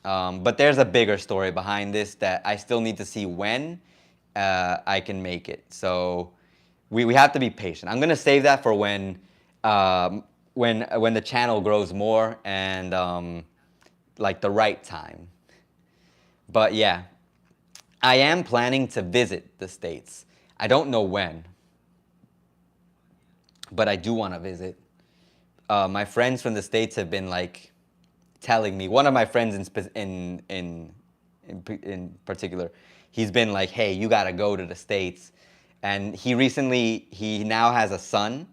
A: But there's a bigger story behind this that I still need to see when I can make it. So we have to be patient. I'm gonna save that for when the channel grows more and like the right time. But yeah, I am planning to visit the States. I don't know when, but I do want to visit. My friends from the States have been like telling me. One of my friends in particular, he's been like, "Hey, you gotta go to the States." And he now has a son.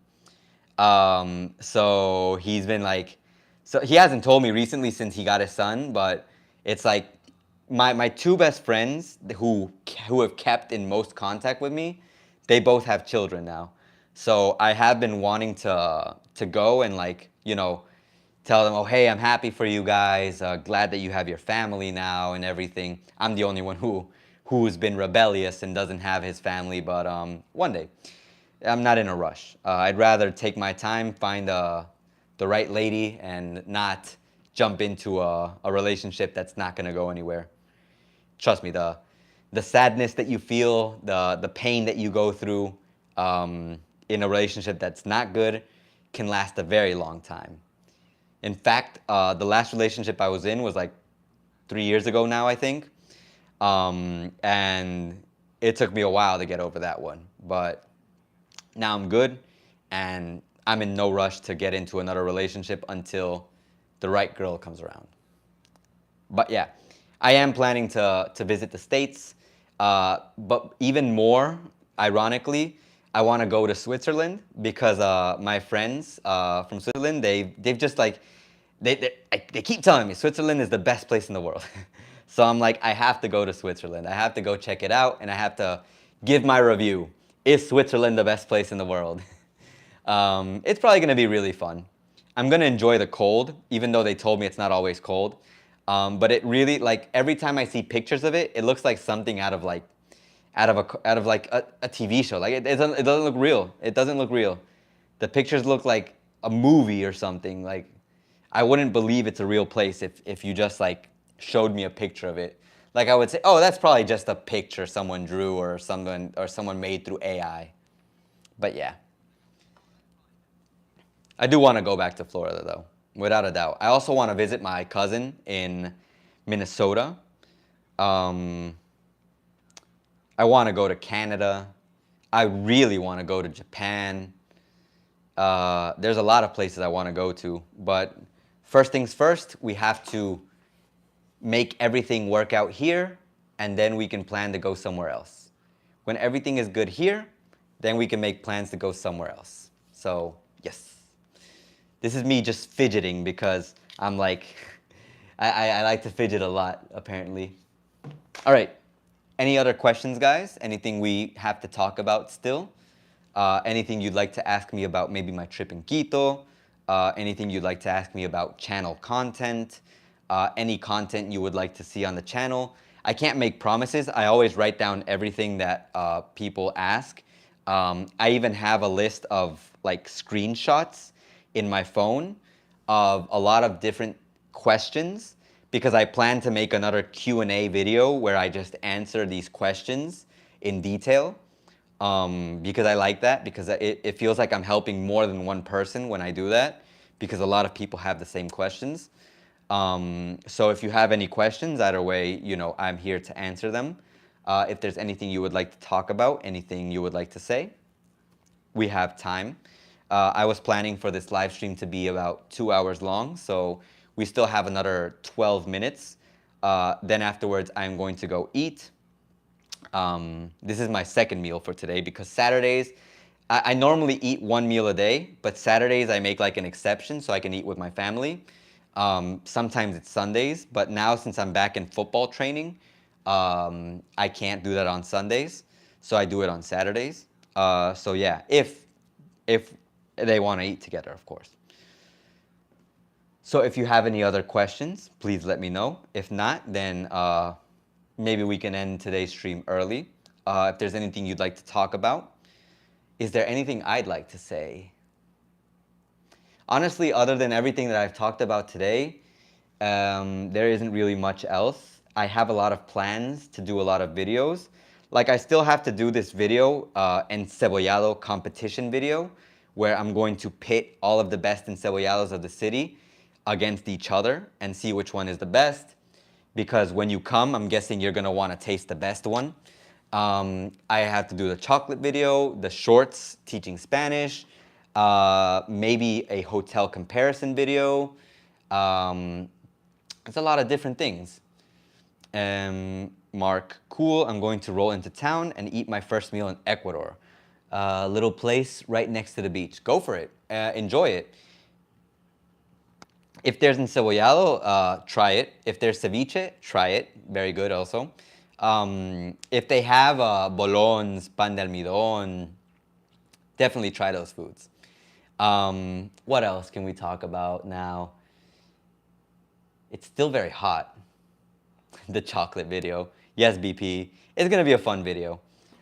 A: So he's been like So he hasn't told me recently since he got his son, but it's like my two best friends who have kept in most contact with me, they both have children now. So I have been wanting to go and like, you know, tell them, oh hey, I'm happy for you guys. Glad that you have your family now and everything. I'm the only one who's been rebellious and doesn't have his family, but one day. I'm not in a rush. I'd rather take my time, find the right lady, and not jump into a relationship that's not gonna go anywhere. Trust me, the sadness that you feel, the pain that you go through in a relationship that's not good can last a very long time. In fact, the last relationship I was in was like 3 years ago now, I think. And it took me a while to get over that one. But now I'm good, and I'm in no rush to get into another relationship until the right girl comes around. But yeah, I am planning to visit the States. But even more, ironically, I want to go to Switzerland because my friends from Switzerland, they've just like, they keep telling me Switzerland is the best place in the world. So I'm like, I have to go to Switzerland. I have to go check it out, and I have to give my review. Is Switzerland the best place in the world? It's probably going to be really fun. I'm going to enjoy the cold, even though they told me it's not always cold. But it really, like, every time I see pictures of it, it looks like something out of like a TV show. Like it doesn't look real. It doesn't look real. The pictures look like a movie or something. Like I wouldn't believe it's a real place if you just like showed me a picture of it. Like I would say, oh, that's probably just a picture someone drew or someone made through AI. But yeah. I do want to go back to Florida though, without a doubt. I also want to visit my cousin in Minnesota. Um, I want to go to Canada. I really want to go to Japan. There's a lot of places I want to go to, but first things first, we have to make everything work out here, and then we can plan to go somewhere else. When everything is good here, then we can make plans to go somewhere else. So, yes. This is me just fidgeting because I'm like, I like to fidget a lot, apparently. All right. Any other questions, guys? Anything we have to talk about still? Anything you'd like to ask me about maybe my trip in Quito? Anything you'd like to ask me about channel content? Any content you would like to see on the channel? I can't make promises. I always write down everything that people ask. I even have a list of like screenshots in my phone of a lot of different questions because I plan to make another Q&A video where I just answer these questions in detail because I like that, because it feels like I'm helping more than one person when I do that, because a lot of people have the same questions. So if you have any questions, either way, you know, I'm here to answer them. If there's anything you would like to talk about, anything you would like to say, we have time. I was planning for this live stream to be about 2 hours long, so we still have another 12 minutes. Then afterwards, I'm going to go eat. This is my second meal for today because Saturdays, I normally eat one meal a day, but Saturdays I make like an exception so I can eat with my family. Sometimes it's Sundays, but now since I'm back in football training, I can't do that on Sundays, so I do it on Saturdays. So yeah, if they want to eat together, of course. So if you have any other questions, please let me know. If not, then maybe we can end today's stream early. If there's anything you'd like to talk about. Is there anything I'd like to say? Honestly, other than everything that I've talked about today, there isn't really much else. I have a lot of plans to do a lot of videos. Like I still have to do this video, encebollado competition video, where I'm going to pit all of the best encebollados of the city against each other and see which one is the best. Because when you come, I'm guessing you're gonna wanna taste the best one. I have to do the chocolate video, the shorts teaching Spanish, maybe a hotel comparison video. It's a lot of different things. Mark, cool, I'm going to roll into town and eat my first meal in Ecuador. Little place right next to the beach. Go for it. Enjoy it. If there's encebollado, try it. If there's ceviche, try it. Very good also. If they have bolognas, pan de almidón, definitely try those foods. What else can we talk about now? It's still very hot. The chocolate video. Yes, BP. It's going to be a fun video.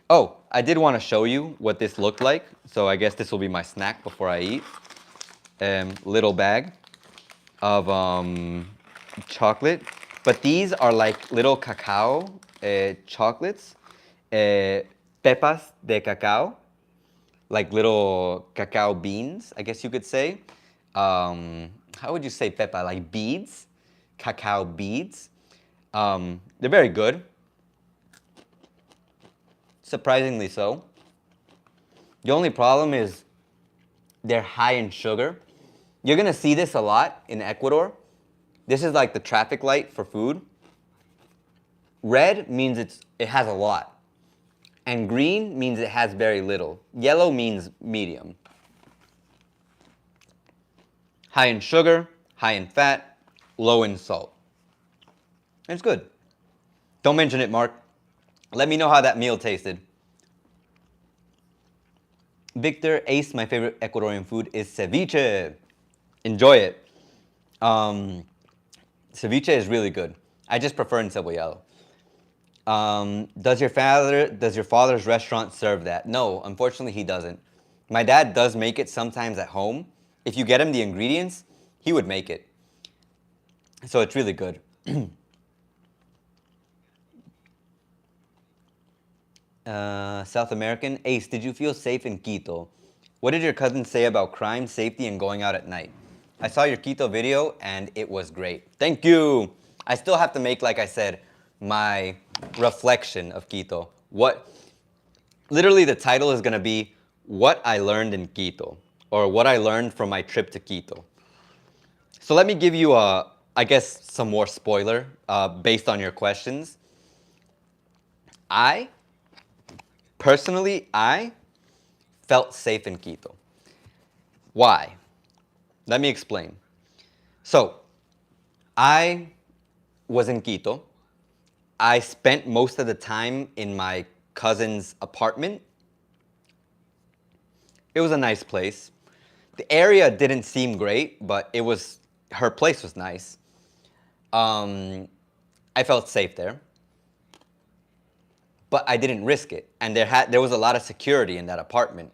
A: Oh, I did want to show you what this looked like. So I guess this will be my snack before I eat. Little bag of chocolate. But these are like little cacao chocolates. Pepas de cacao. Like little cacao beans, I guess you could say. How would you say pepa? Like beads? Cacao beads. They're very good. Surprisingly so. The only problem is they're high in sugar. You're gonna see this a lot in Ecuador. This is like the traffic light for food. Red means it has a lot. And green means it has very little. Yellow means medium. High in sugar, high in fat, low in salt. It's good. Don't mention it, Mark. Let me know how that meal tasted. Victor, Ace, my favorite Ecuadorian food is ceviche. Enjoy it. Ceviche is really good. I just prefer encebollado. Does your father's restaurant serve that? No, unfortunately he doesn't. My dad does make it sometimes at home. If you get him the ingredients, he would make it. So it's really good. South American. Ace, did you feel safe in Quito? What did your cousin say about crime, safety, and going out at night? I saw your Quito video and it was great. Thank you. I still have to make, like I said, my reflection of Quito. Literally the title is gonna be What I Learned in Quito, or what I learned from my trip to Quito. So let me give you, I guess, some more spoiler based on your questions. Personally, I felt safe in Quito. Why? Let me explain. So, I was in Quito. I spent most of the time in my cousin's apartment. It was a nice place. The area didn't seem great, but her place was nice. I felt safe there. But I didn't risk it. And there was a lot of security in that apartment.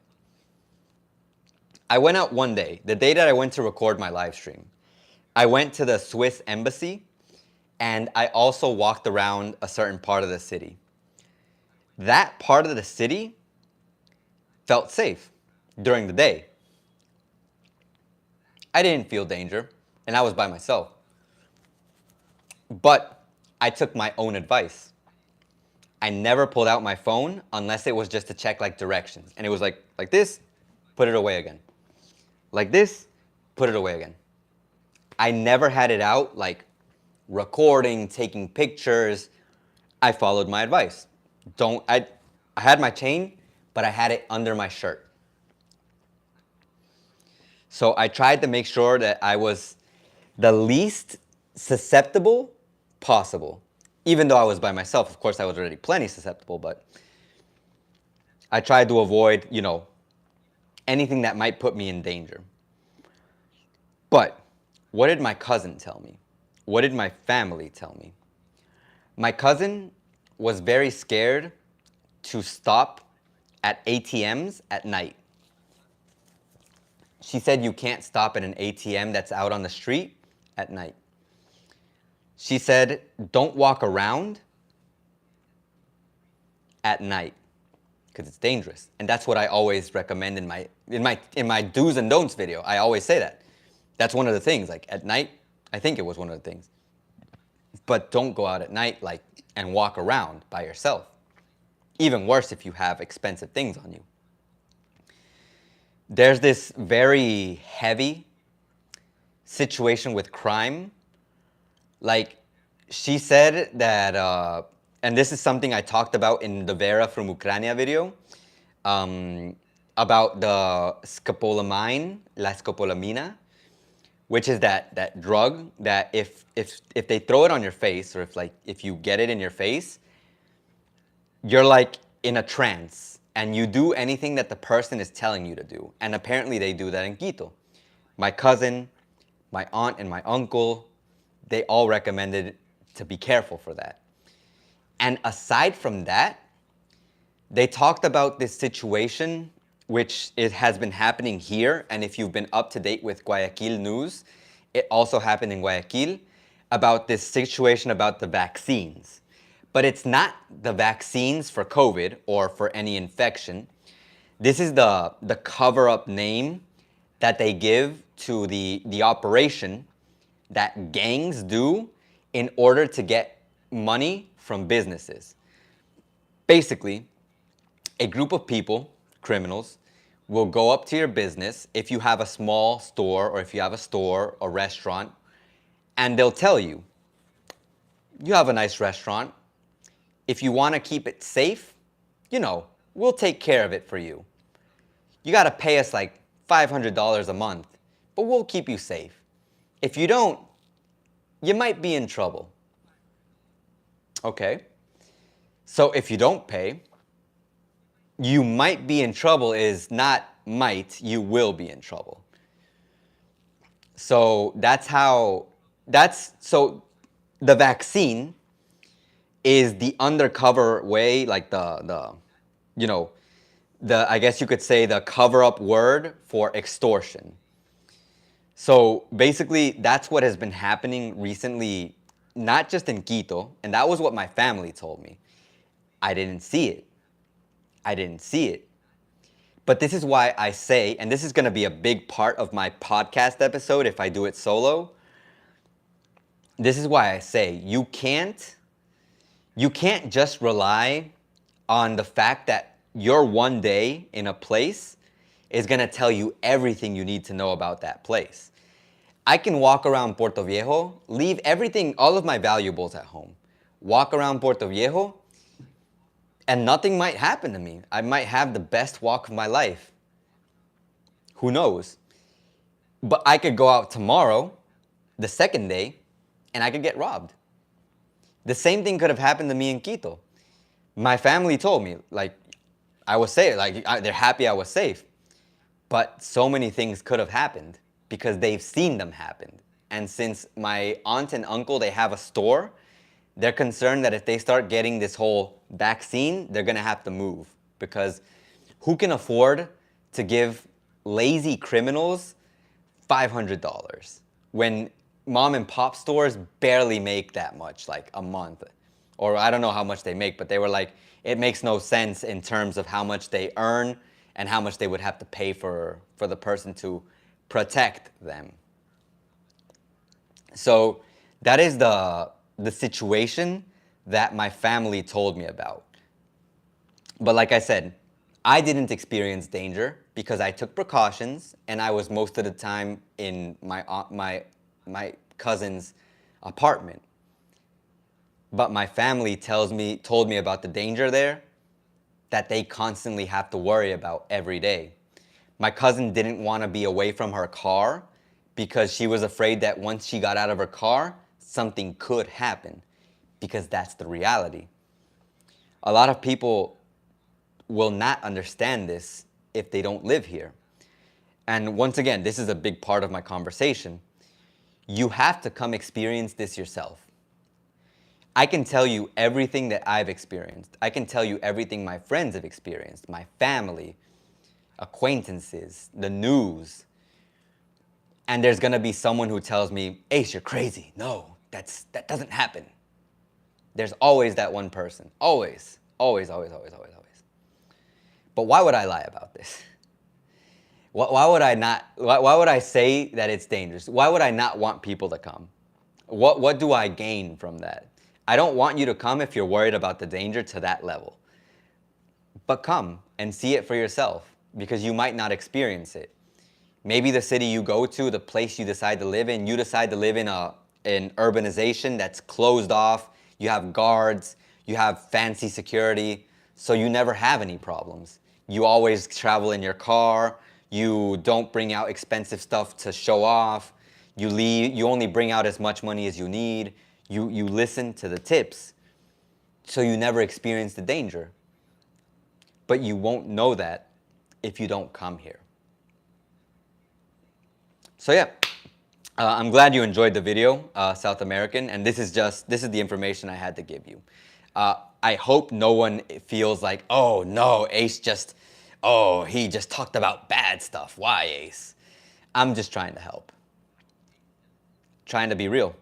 A: I went out one day, the day that I went to record my live stream. I went to the Swiss embassy, and I also walked around a certain part of the city. That part of the city felt safe during the day. I didn't feel danger, and I was by myself. But I took my own advice. I never pulled out my phone unless it was just to check like directions. And it was like this, put it away again. Like this, put it away again. I never had it out like recording, taking pictures. I followed my advice. I had my chain, but I had it under my shirt. So I tried to make sure that I was the least susceptible possible. Even though I was by myself, of course I was already plenty susceptible, but I tried to avoid, anything that might put me in danger. But what did my cousin tell me? What did my family tell me? My cousin was very scared to stop at ATMs at night. She said you can't stop at an ATM that's out on the street at night. She said don't walk around at night because it's dangerous. And that's what I always recommend in my do's and don'ts video. I always say that. That's one of the things. Like at night, I think it was one of the things. But don't go out at night and walk around by yourself. Even worse if you have expensive things on you. There's this very heavy situation with crime. Like, she said that, and this is something I talked about in the Vera from Ukraine video, about the scopolamine, la scopolamina, which is that drug that if they throw it on your face, or if you get it in your face, you're like in a trance and you do anything that the person is telling you to do. And apparently they do that in Quito. My cousin, my aunt, and my uncle, they all recommended to be careful for that. And aside from that, they talked about this situation, which it has been happening here. And if you've been up to date with Guayaquil news, it also happened in Guayaquil, about this situation about the vaccines. But it's not the vaccines for COVID or for any infection. This is the cover-up name that they give to the operation that gangs do in order to get money from businesses. Basically, a group of people, criminals, will go up to your business if you have a small store, or if you have a store or restaurant, and they'll tell you, you have a nice restaurant. If you want to keep it safe, we'll take care of it for you. You got to pay us like $500 a month, but we'll keep you safe. If you don't, you might be in trouble. Okay. So if you don't pay, you might be in trouble is not might, you will be in trouble. So so the vaccine is the undercover way, like I guess you could say the cover-up word for extortion. So basically, that's what has been happening recently, not just in Quito, and that was what my family told me. I didn't see it. But this is why I say, and this is going to be a big part of my podcast episode if I do it solo. This is why I say you can't just rely on the fact that your one day in a place is going to tell you everything you need to know about that place. I can walk around Puerto Viejo, leave everything, all of my valuables at home, walk around Puerto Viejo, and nothing might happen to me. I might have the best walk of my life. Who knows? But I could go out tomorrow, the second day, and I could get robbed. The same thing could have happened to me in Quito. My family told me, I was safe, they're happy I was safe. But so many things could have happened because they've seen them happen. And since my aunt and uncle, they have a store, they're concerned that if they start getting this whole vaccine, they're going to have to move. Because who can afford to give lazy criminals $500 when mom and pop stores barely make that much, like a month? Or I don't know how much they make, but they were like, it makes no sense in terms of how much they earn and how much they would have to pay for the person to protect them. So that is the situation that my family told me about. But like I said, I didn't experience danger because I took precautions, and I was most of the time in my cousin's apartment. But my family told me about the danger there that they constantly have to worry about every day. My cousin didn't want to be away from her car because she was afraid that once she got out of her car, something could happen, because that's the reality. A lot of people will not understand this if they don't live here. And once again, this is a big part of my conversation. You have to come experience this yourself. I can tell you everything that I've experienced. I can tell you everything my friends have experienced, my family, acquaintances, the news. And there's going to be someone who tells me, Ace, you're crazy. No, that doesn't happen. There's always that one person. Always. Always, always, always, always, always. But why would I lie about this? Why would I say that it's dangerous? Why would I not want people to come? What do I gain from that? I don't want you to come if you're worried about the danger to that level. But come and see it for yourself, because you might not experience it. Maybe the city you go to, the place you decide to live in, you decide to live in an urbanization that's closed off. You have guards, you have fancy security, so you never have any problems. You always travel in your car. You don't bring out expensive stuff to show off. You leave, you only bring out as much money as you need. You listen to the tips, so you never experience the danger. But you won't know that if you don't come here. So yeah, I'm glad you enjoyed the video, South American, and this is the information I had to give you. I hope no one feels like, oh no, Ace he just talked about bad stuff. Why, Ace? I'm just trying to help. Trying to be real.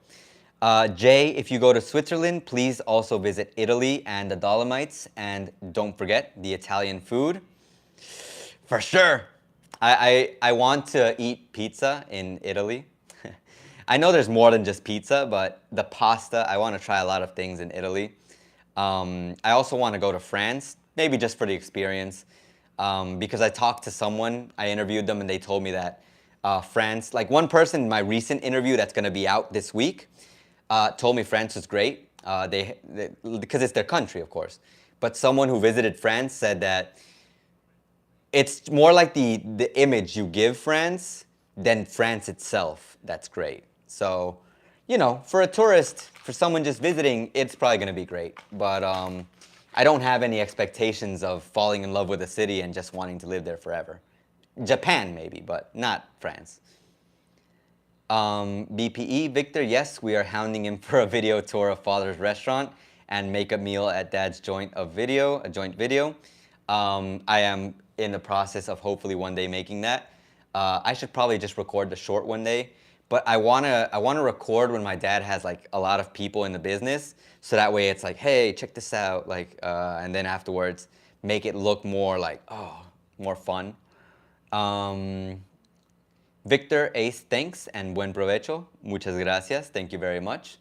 A: Jay, if you go to Switzerland, please also visit Italy and the Dolomites, and don't forget the Italian food. For sure. I want to eat pizza in Italy. I know there's more than just pizza, but the pasta, I want to try a lot of things in Italy. I also want to go to France, maybe just for the experience, because I talked to someone, I interviewed them, and they told me that France, like one person in my recent interview that's going to be out this week, told me France was great, because it's their country, of course. But someone who visited France said that it's more like the image you give France than France itself that's great. So, you know, for a tourist, for someone just visiting, it's probably going to be great. But I don't have any expectations of falling in love with a city and just wanting to live there forever. Japan maybe, but not France. BPE, Victor, yes, we are hounding him for a video tour of Father's restaurant and make a meal at Dad's joint video. I am in the process of hopefully one day making that. I should probably just record the short one day, but I wanna record when my dad has like a lot of people in the business, so that way it's like, hey, check this out, like, and then afterwards make it look more like, oh, more fun. Victor, Ace, thanks, and buen provecho. Muchas gracias. Thank you very much.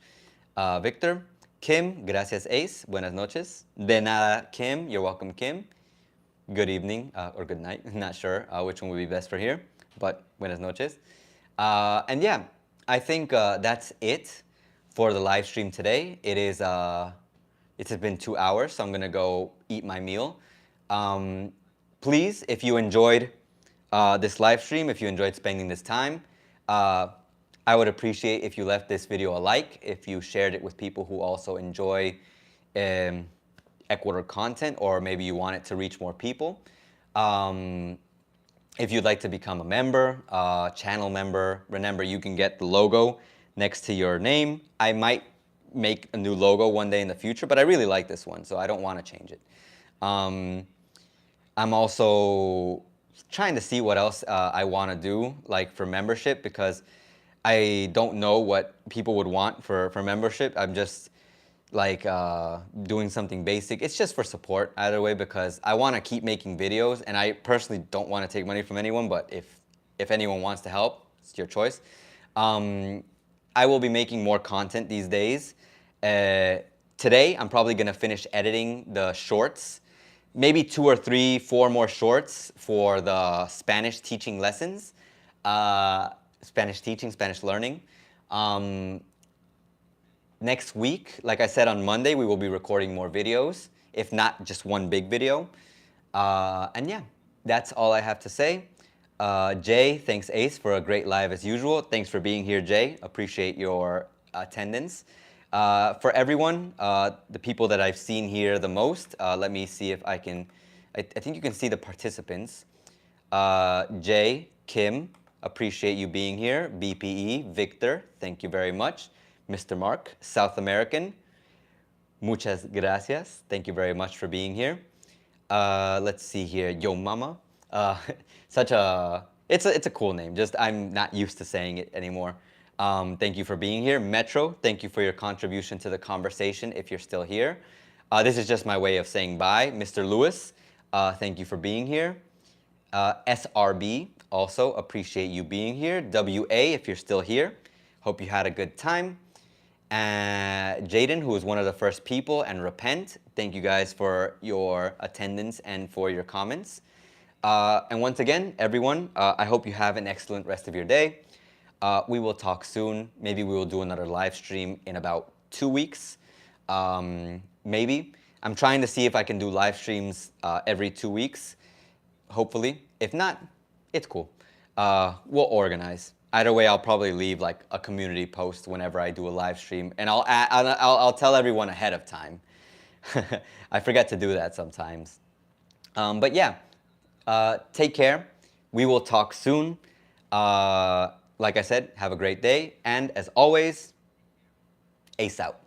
A: Victor, Kim, gracias, Ace. Buenas noches. De nada, Kim. You're welcome, Kim. Good evening or good night. Not sure which one would be best for here, but buenas noches. And yeah, I think that's it for the live stream today. It has been 2 hours, so I'm gonna go eat my meal. Please, if you enjoyed this live stream, if you enjoyed spending this time, I would appreciate if you left this video a like, if you shared it with people who also enjoy Ecuador content, or maybe you want it to reach more people. If you'd like to become a member, channel member, remember you can get the logo next to your name. I might make a new logo one day in the future, but I really like this one, so I don't want to change it. I'm also trying to see what else I want to do, like for membership, because I don't know what people would want for membership. I'm just like doing something basic. It's just for support either way, because I want to keep making videos, and I personally don't want to take money from anyone, but if anyone wants to help, it's your choice. I will be making more content these days. Today, I'm probably going to finish editing the shorts, maybe 2 or 3, 4 more shorts for the Spanish teaching lessons, Spanish teaching, Spanish learning. Next week, like I said, on Monday, we will be recording more videos, if not just one big video. And yeah, that's all I have to say. Jay, thanks Ace for a great live as usual. Thanks for being here, Jay. Appreciate your attendance. For everyone, the people that I've seen here the most, let me see if I can, I think you can see the participants. Jay, Kim, appreciate you being here. BPE, Victor, thank you very much. Mr. Mark, South American, muchas gracias. Thank you very much for being here. Let's see here, Yo Mama. It's a cool name, just I'm not used to saying it anymore. Thank you for being here. Metro, thank you for your contribution to the conversation if you're still here. This is just my way of saying bye. Mr. Lewis, thank you for being here. SRB, also appreciate you being here. WA, if you're still here, hope you had a good time. Jaden, who was one of the first people, and Repent, thank you guys for your attendance and for your comments. And once again, everyone, I hope you have an excellent rest of your day. We will talk soon. Maybe we will do another live stream in about 2 weeks. Maybe. I'm trying to see if I can do live streams every 2 weeks, hopefully. If not, it's cool. We'll organize. Either way, I'll probably leave like a community post whenever I do a live stream, and I'll tell everyone ahead of time. I forget to do that sometimes. But yeah, take care. We will talk soon. Like I said, have a great day, and as always, ace out.